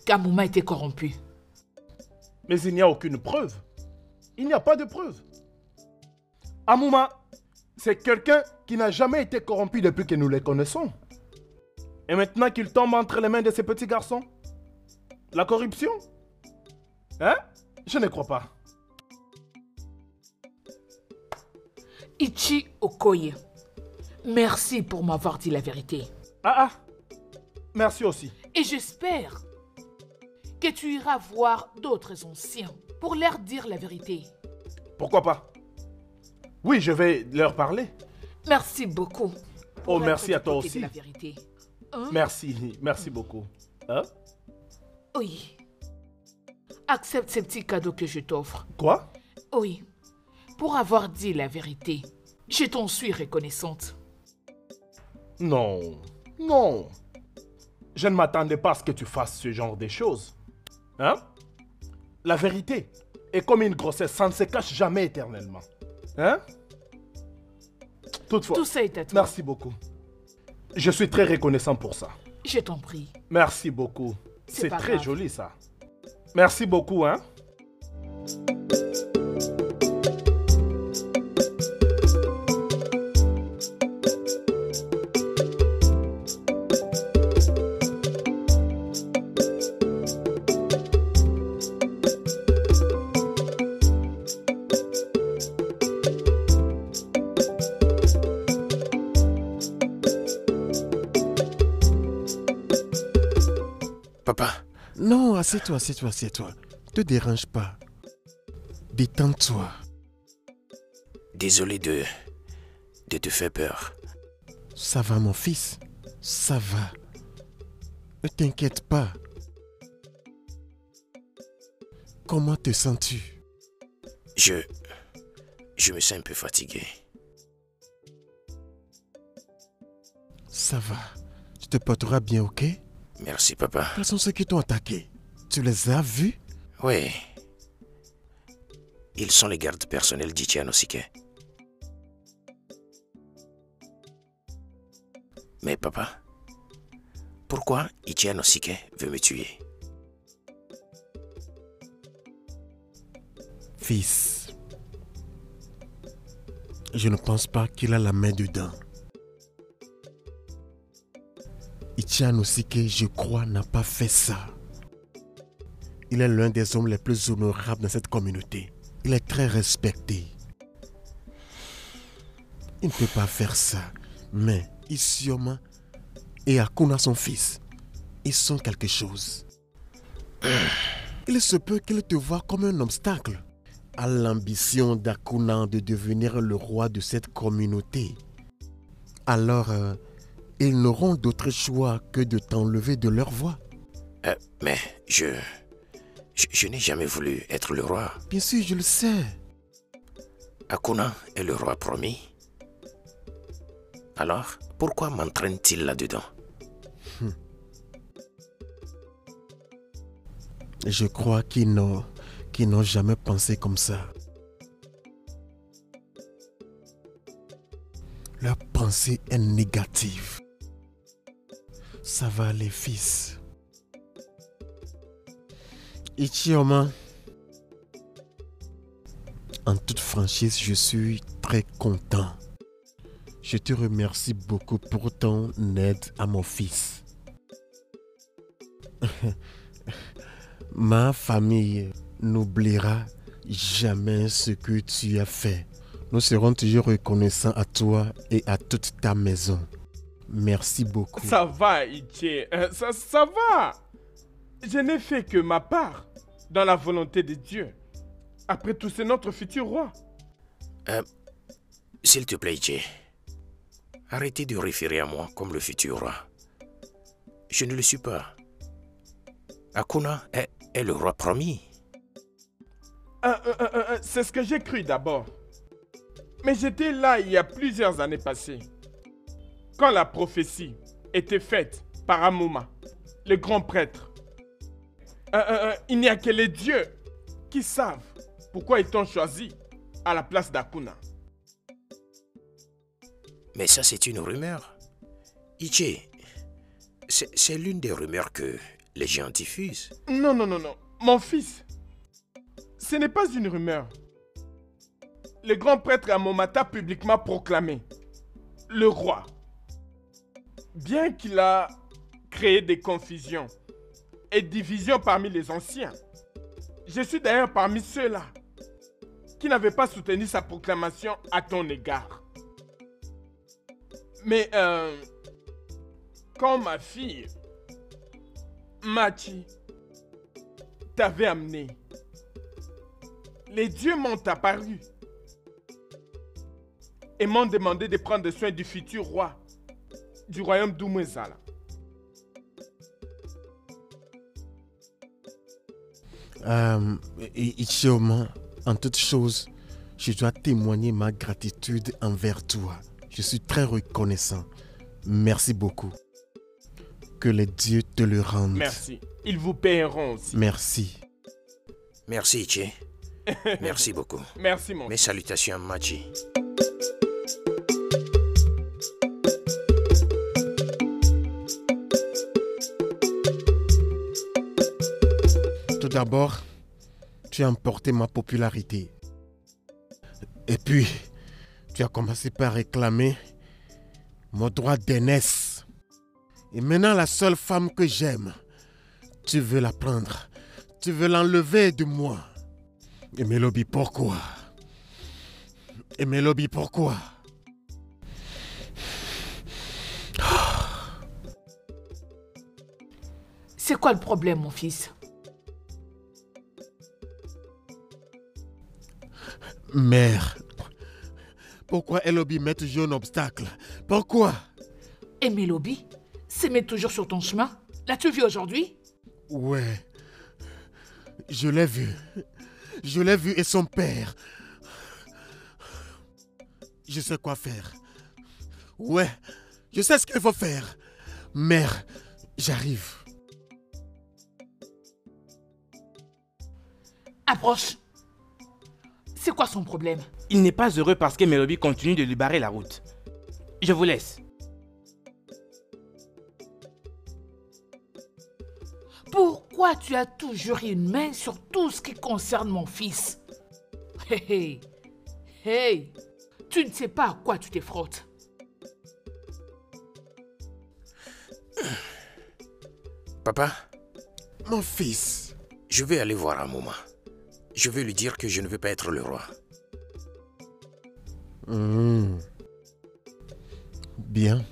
qu'Amuma était corrompu. Mais il n'y a aucune preuve. Il n'y a pas de preuve. Amuma, c'est quelqu'un qui n'a jamais été corrompu depuis que nous les connaissons. Et maintenant qu'il tombe entre les mains de ces petits garçons, la corruption? Hein? Je ne crois pas. Ichi Okoye, merci pour m'avoir dit la vérité. Merci aussi. Et j'espère que tu iras voir d'autres anciens pour leur dire la vérité. Pourquoi pas? Oui, je vais leur parler. Merci beaucoup. Oh, merci à toi aussi. La vérité. Hein? Merci beaucoup. Hein? Oui. Accepte ces petits cadeaux que je t'offre. Quoi? Oui. Pour avoir dit la vérité, je t'en suis reconnaissante. Non. Je ne m'attendais pas à ce que tu fasses ce genre de choses. Hein? La vérité est comme une grossesse, ça ne se cache jamais éternellement. Hein? Toutefois, Tout ça est à toi. merci beaucoup. Je suis très reconnaissant pour ça. Je t'en prie. Merci beaucoup. C'est pas très grave. joli ça. Merci beaucoup, hein? Papa, Non, assieds-toi. Te dérange pas. Détends-toi. désolé de te faire peur. Ça va, mon fils. Ça va. Ne t'inquiète pas. Comment te sens-tu? Je me sens un peu fatigué. Ça va. Tu te porteras bien, ok? Merci, papa. Quels sont ceux qui t'ont attaqué? Tu les as vus? Oui. Ils sont les gardes personnels d'Ichianosike. Mais papa, pourquoi Ichianosike veut me tuer? Fils, je ne pense pas qu'il a la main dedans. Ichianosike, je crois, n'a pas fait ça. Il est l'un des hommes les plus honorables dans cette communauté. Il est très respecté. Il ne peut pas faire ça. Mais Isioma et Akuna, son fils, ils sont quelque chose. Il se peut qu'il te voie comme un obstacle à l'ambition d'Akuna de devenir le roi de cette communauté. Alors, ils n'auront d'autre choix que de t'enlever de leur voie. Mais je n'ai jamais voulu être le roi. Bien sûr, je le sais. Akuna est le roi promis. Alors, pourquoi m'entraîne-t-il là-dedans? Je crois qu'ils n'ont jamais pensé comme ça. Leur pensée est négative. Ça va aller, fils. Ichioma, en toute franchise, je suis très content. Je te remercie beaucoup pour ton aide à mon fils. Ma famille n'oubliera jamais ce que tu as fait. Nous serons toujours reconnaissants à toi et à toute ta maison. Merci beaucoup. Ça va, Ichi. Ça va. Je n'ai fait que ma part dans la volonté de Dieu. Après tout, c'est notre futur roi. S'il te plaît, Ichi, arrêtez de référer à moi comme le futur roi. Je ne le suis pas. Akuna est le roi promis. C'est ce que j'ai cru d'abord. Mais j'étais là il y a plusieurs années passées. Quand la prophétie était faite par Amuma, le grand prêtre. Il n'y a que les dieux qui savent pourquoi ils t'ont choisi à la place d'Akuna. Mais ça, c'est une rumeur. Ichi, c'est l'une des rumeurs que les gens diffusent. Non. Mon fils, ce n'est pas une rumeur. Le grand prêtre Amuma t'a publiquement proclamé le roi. Bien qu'il a créé des confusions et divisions parmi les anciens, je suis d'ailleurs parmi ceux-là qui n'avaient pas soutenu sa proclamation à ton égard. Mais quand ma fille, Machi, t'avait amené, les dieux m'ont apparu et m'ont demandé de prendre soin du futur roi du royaume d'Umwezala. Ichioma, en toute chose, je dois témoigner ma gratitude envers toi. Je suis très reconnaissant. Merci beaucoup. Que les dieux te le rendent. Merci. Ils vous paieront aussi. Merci. Merci, Ichi. Merci beaucoup. Merci, mon Mes salutations à Machi. Tout d'abord, tu as emporté ma popularité. Et puis, tu as commencé par réclamer mon droit d'aînesse. Et maintenant, la seule femme que j'aime, tu veux la prendre. Tu veux l'enlever de moi. Et Melobi, pourquoi? Et Melobi, pourquoi? C'est quoi le problème, mon fils? Mère, pourquoi Elobi met toujours un obstacle? Pourquoi? Et Melobi se met toujours sur ton chemin? L'as-tu vu aujourd'hui? Ouais, je l'ai vu. Je l'ai vu et son père. Je sais quoi faire. Ouais, je sais ce qu'il faut faire. Mère, j'arrive. Approche. C'est quoi son problème? Il n'est pas heureux parce que Melobi continue de lui barrer la route. Je vous laisse. Pourquoi tu as toujours une main sur tout ce qui concerne mon fils? Hey, hey, hey, tu ne sais pas à quoi tu te frottes. Papa, Mon fils. je vais aller voir Amoma. Je vais lui dire que je ne veux pas être le roi. Bien.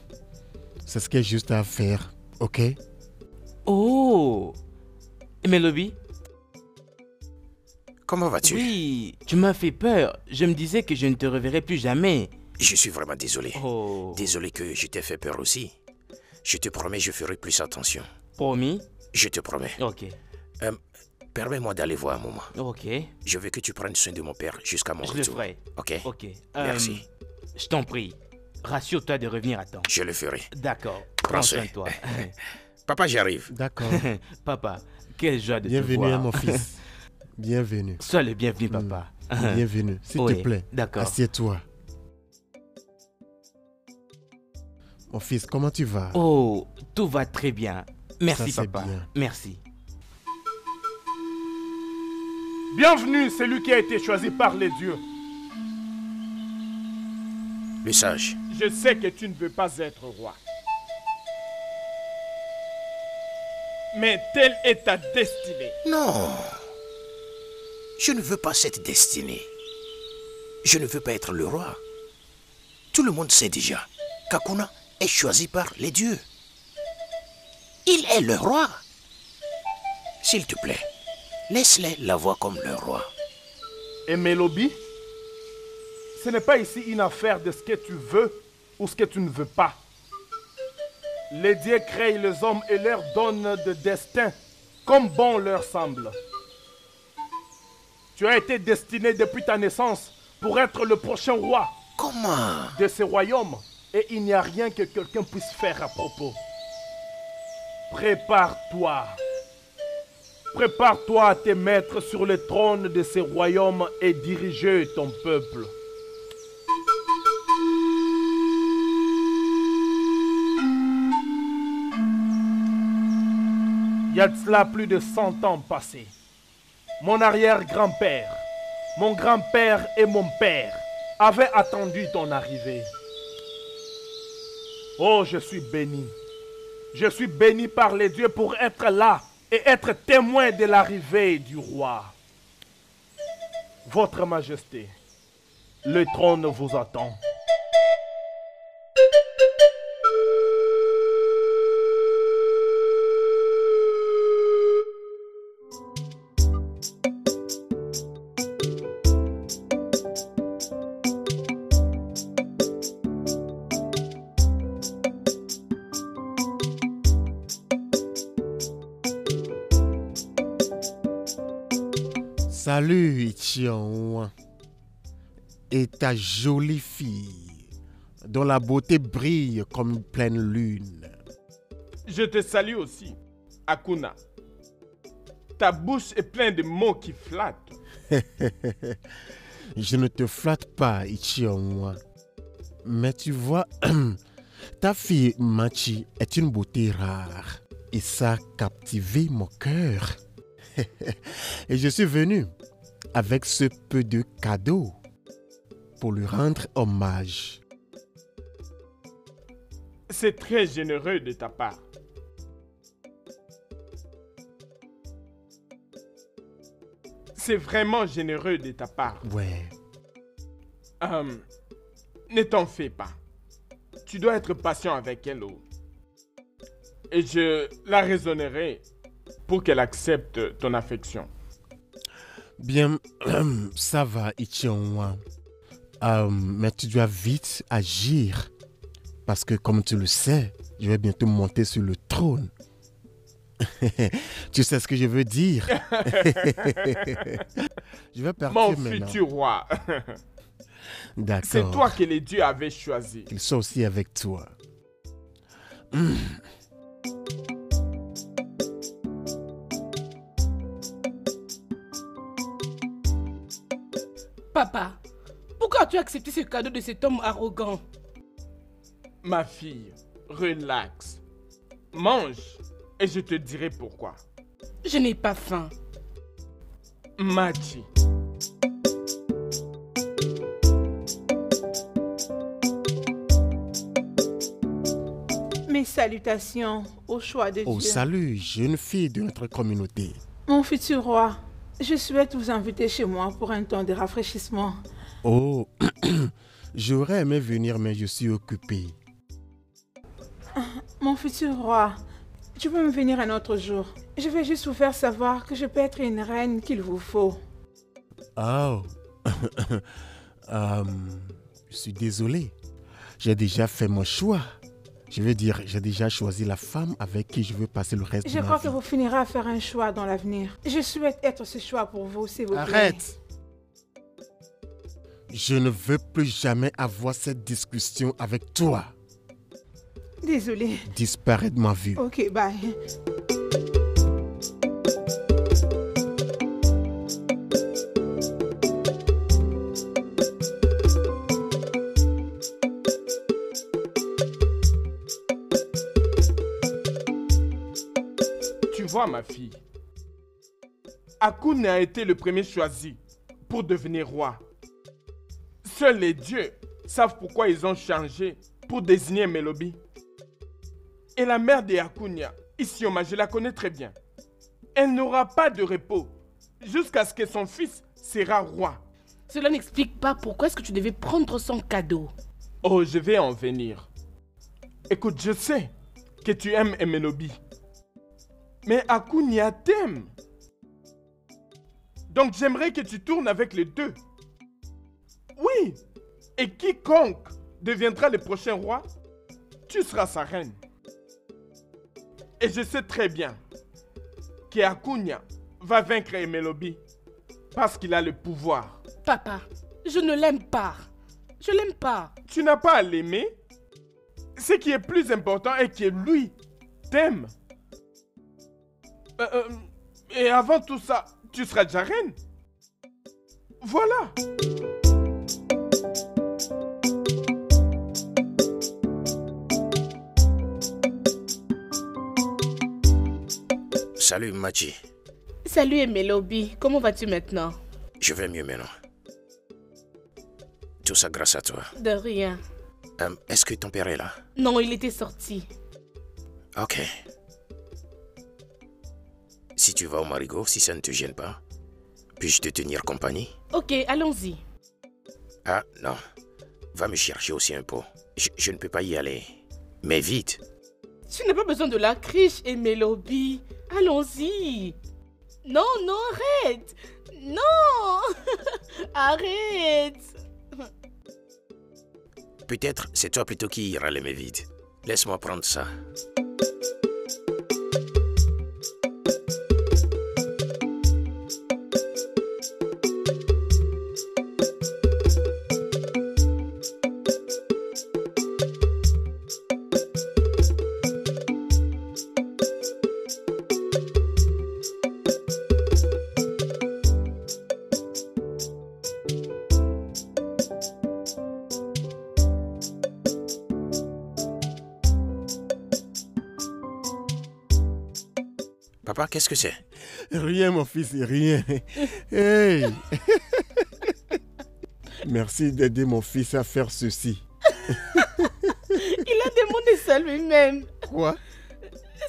C'est ce qu'il y a juste à faire, ok? Oh! Melobi? Comment vas-tu? Oui, tu m'as fait peur. Je me disais que je ne te reverrai plus jamais. Je suis vraiment désolé. Oh. Désolé que je t'ai fait peur aussi. Je te promets, je ferai plus attention. Promis? Je te promets. Ok. Permets-moi d'aller voir un moment. Ok. Je veux que tu prennes soin de mon père jusqu'à mon Je le retour. ferai. Ok? Ok. Merci. Je t'en prie. Rassure-toi de revenir à temps. Je le ferai. D'accord. Prends Prends soin. soin de toi. Papa, j'arrive. D'accord. Papa, quelle joie de te Bienvenue voir. à mon fils. Bienvenue. Sois le bienvenu, papa. Bienvenue. S'il Oui, te plaît, d'accord. assieds-toi. Mon fils, comment tu vas? Oh, tout va très bien. Merci, Ça, c'est papa. bien. Merci. Bienvenue, celui qui a été choisi par les dieux. Le sage. Je sais que tu ne veux pas être roi. Mais telle est ta destinée. Non. Je ne veux pas cette destinée. Je ne veux pas être le roi. Tout le monde sait déjà qu'Akuna est choisi par les dieux. Il est le roi. S'il te plaît, laisse-les la voir comme le roi. Et Melobi, ce n'est pas ici une affaire de ce que tu veux ou ce que tu ne veux pas. Les dieux créent les hommes et leur donnent de destin comme bon leur semble. Tu as été destiné depuis ta naissance pour être le prochain roi Comment? de ce royaume et il n'y a rien que quelqu'un puisse faire à propos. Prépare-toi. Prépare-toi à te mettre sur le trône de ce royaume et diriger ton peuple. Il y a de cela plus de 100 ans passés. Mon arrière-grand-père, mon grand-père et mon père avaient attendu ton arrivée. Oh, je suis béni. Je suis béni par les dieux pour être là et être témoin de l'arrivée du roi. Votre Majesté, le trône vous attend. Salut Ichion. Et ta jolie fille, dont la beauté brille comme une pleine lune. Je te salue aussi, Akuna. Ta bouche est pleine de mots qui flattent. Je ne te flatte pas, Ichion. Mais tu vois, ta fille Machi est une beauté rare. Et ça a captivé mon cœur. Et je suis venu avec ce peu de cadeaux pour lui rendre hommage. C'est très généreux de ta part. C'est vraiment généreux de ta part. Ouais. Ne t'en fais pas. Tu dois être patient avec elle. Et je la raisonnerai pour qu'elle accepte ton affection. Bien, ça va, Ichion. Mais tu dois vite agir. Parce que comme tu le sais, je vais bientôt monter sur le trône. Tu sais ce que je veux dire? Je vais partir Mon maintenant. futur roi. D'accord. C'est toi que les dieux avaient choisi. Qu'ils soient aussi avec toi. Papa, pourquoi as-tu accepté ce cadeau de cet homme arrogant? Ma fille, relax. Mange et je te dirai pourquoi. Je n'ai pas faim. Machi. Mes salutations au choix de Oh, Dieu. salut, jeune fille de notre communauté. Mon futur roi, je souhaite vous inviter chez moi pour un temps de rafraîchissement. Oh, j'aurais aimé venir, mais je suis occupé. Mon futur roi, tu peux me venir un autre jour. Je vais juste vous faire savoir que je peux être une reine qu'il vous faut. Oh, je suis désolé. J'ai déjà fait mon choix. Je veux dire, j'ai déjà choisi la femme avec qui je veux passer le reste Je de ma crois vie. que vous finirez à faire un choix dans l'avenir. Je souhaite être ce choix pour vous, s'il vous plaît. Arrête! Je ne veux plus jamais avoir cette discussion avec toi. Désolée. Disparais de ma vue. Ok, bye. Tu vois, ma fille, Akuna a été le premier choisi pour devenir roi. Seuls les dieux savent pourquoi ils ont changé pour désigner Melobi. Et la mère de Akuna, Isioma, je la connais très bien. Elle n'aura pas de repos jusqu'à ce que son fils sera roi. Cela n'explique pas pourquoi est-ce que tu devais prendre son cadeau. Oh, je vais en venir. Écoute, je sais que tu aimes Melobi. Mais Akuna t'aime. Donc j'aimerais que tu tournes avec les deux. Oui. Et quiconque deviendra le prochain roi, tu seras sa reine. Et je sais très bien que Akuna va vaincre Melobi parce qu'il a le pouvoir. Papa, je ne l'aime pas. Je l'aime pas. Tu n'as pas à l'aimer. Ce qui est plus important est que lui t'aime. Et avant tout ça, tu seras déjà reine. Voilà. Salut Machi. Salut Melobi, comment vas-tu maintenant? Je vais mieux maintenant. Tout ça grâce à toi. De rien. Est-ce que ton père est là? Non, il était sorti. Ok. Si tu vas au Marigot, si ça ne te gêne pas, puis-je te tenir compagnie? Ok, allons-y. Ah, non. Va me chercher aussi un pot. Je ne peux pas y aller. Mais vite. Tu n'as pas besoin de la criche et Melobi. Allons-y. Non, non, arrête. Non. Arrête. Peut-être c'est toi plutôt qui ira les mains vides. Laisse-moi prendre ça. Papa, qu'est-ce que c'est? Rien, mon fils, rien. Hey. Merci d'aider mon fils à faire ceci. Il a demandé ça lui-même. Quoi?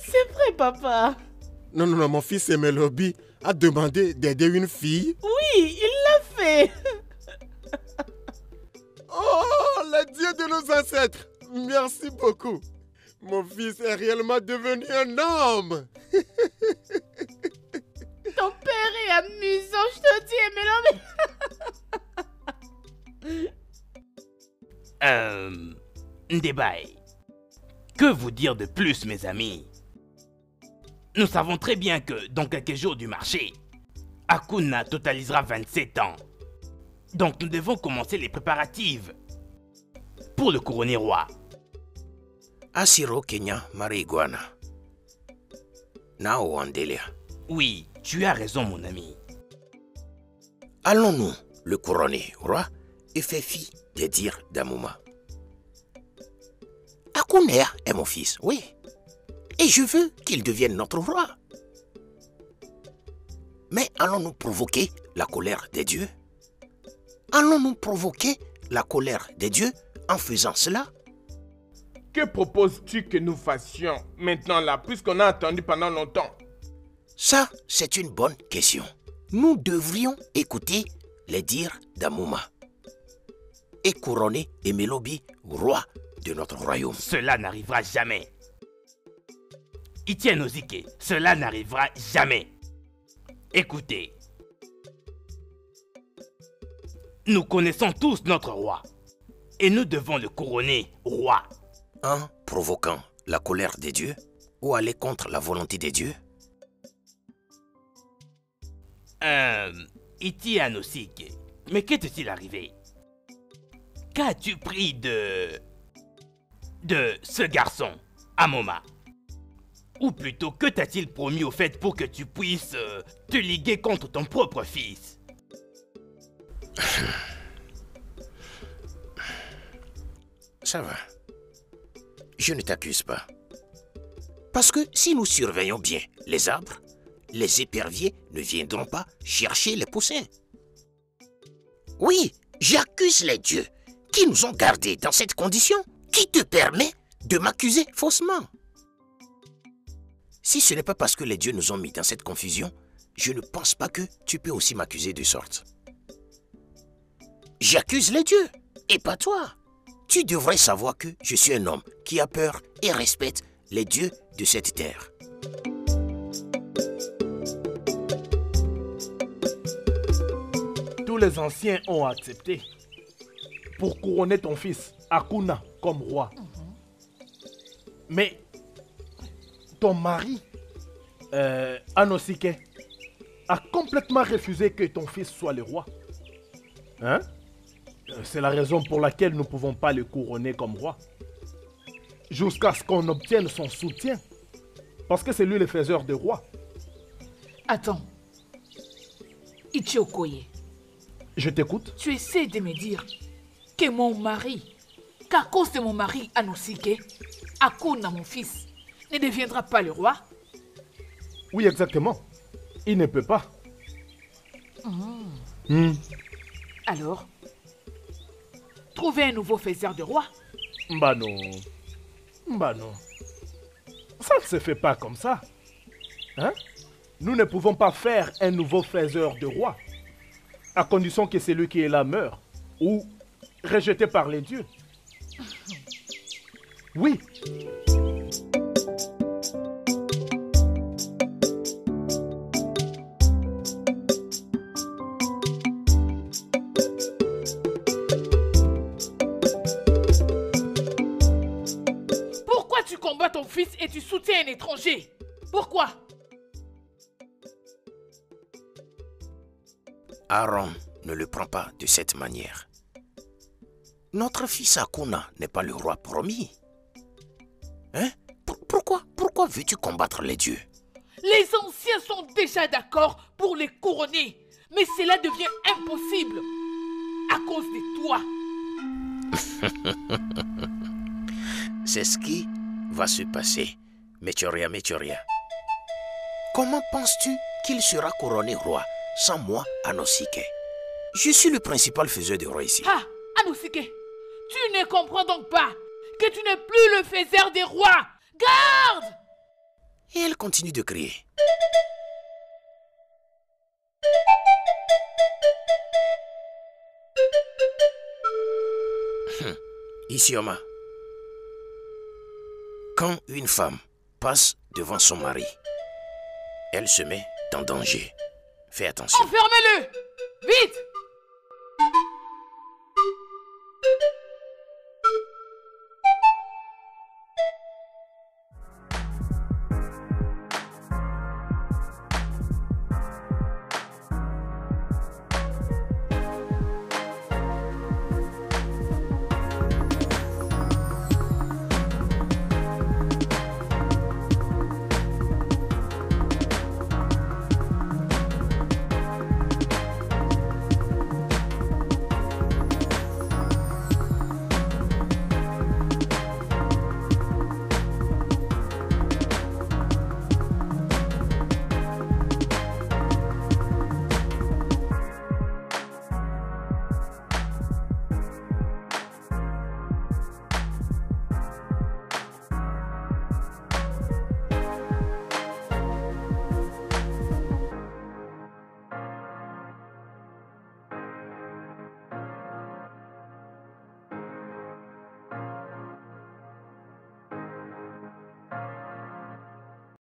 C'est vrai, papa. Non, mon fils Emelobi a demandé d'aider une fille. Oui, il l'a fait. Oh, le Dieu de nos ancêtres, merci beaucoup. Mon fils est réellement devenu un homme. Ton père est amusant, je te dis, Emelobi. Ndébaï, que vous dire de plus, mes amis? Nous savons très bien que dans quelques jours du marché, Akuna totalisera 27 ans. Donc nous devons commencer les préparatifs pour le couronner roi. Asiro Kenya Mariiguana. Nao Andelia. Oui, tu as raison, mon ami. Allons-nous le couronner roi et faire fi des dires d'Amouma. Akuna est mon fils, oui. Et je veux qu'il devienne notre roi. Mais allons-nous provoquer la colère des dieux? Allons-nous provoquer la colère des dieux en faisant cela? Que proposes-tu que nous fassions maintenant là, puisqu'on a attendu pendant longtemps? Ça, c'est une bonne question. Nous devrions écouter les dires d'Amouma et couronner Emelobi roi de notre royaume. Cela n'arrivera jamais. Itienne Ozike, cela n'arrivera jamais. Écoutez. Nous connaissons tous notre roi. Et nous devons le couronner roi. En provoquant la colère des dieux ou aller contre la volonté des dieux? Itienne Ozike, mais qu'est-il arrivé? Qu'as-tu pris de ce garçon, Amoma? Ou plutôt, que t'a-t-il promis au fait pour que tu puisses te liguer contre ton propre fils? Ça va. Je ne t'accuse pas. Parce que si nous surveillons bien les arbres, les éperviers ne viendront pas chercher les poussins. Oui, j'accuse les dieux qui nous ont gardés dans cette condition. Qui te permet de m'accuser faussement? Si ce n'est pas parce que les dieux nous ont mis dans cette confusion, je ne pense pas que tu peux aussi m'accuser de sorte. J'accuse les dieux, et pas toi. Tu devrais savoir que je suis un homme qui a peur et respecte les dieux de cette terre. Tous les anciens ont accepté pour couronner ton fils, Akuna, comme roi. Mais ton mari, Anosike, a complètement refusé que ton fils soit le roi. Hein? C'est la raison pour laquelle nous ne pouvons pas le couronner comme roi. Jusqu'à ce qu'on obtienne son soutien. Parce que c'est lui le faiseur de roi. Attends. Ichiokoye, Je t'écoute. tu essaies de me dire que mon mari, qu'à cause de mon mari Anosike, Akuna, mon fils, ne deviendra pas le roi? Oui, exactement. Il ne peut pas. Alors, trouver un nouveau faiseur de roi? Bah non. Bah non. Ça ne se fait pas comme ça. Hein? Nous ne pouvons pas faire un nouveau faiseur de roi. À condition que celui qui est là meure. Ou rejeté par les dieux. Oui. Pourquoi tu combats ton fils et tu soutiens un étranger? Pourquoi? Aaron ne le prend pas de cette manière. Notre fils Akuna n'est pas le roi promis. Hein? Pourquoi veux-tu combattre les dieux? Les anciens sont déjà d'accord pour les couronner, mais cela devient impossible à cause de toi. C'est ce qui va se passer. Mechoria. Comment penses-tu qu'il sera couronné roi sans moi, Anosike? Je suis le principal faiseur de roi ici. Ah, Anosike, tu ne comprends donc pas que tu n'es plus le faiseur des rois. Garde! Et elle continue de crier. Isioma, quand une femme passe devant son mari, elle se met en danger. Fais attention. Enfermez-le! Vite!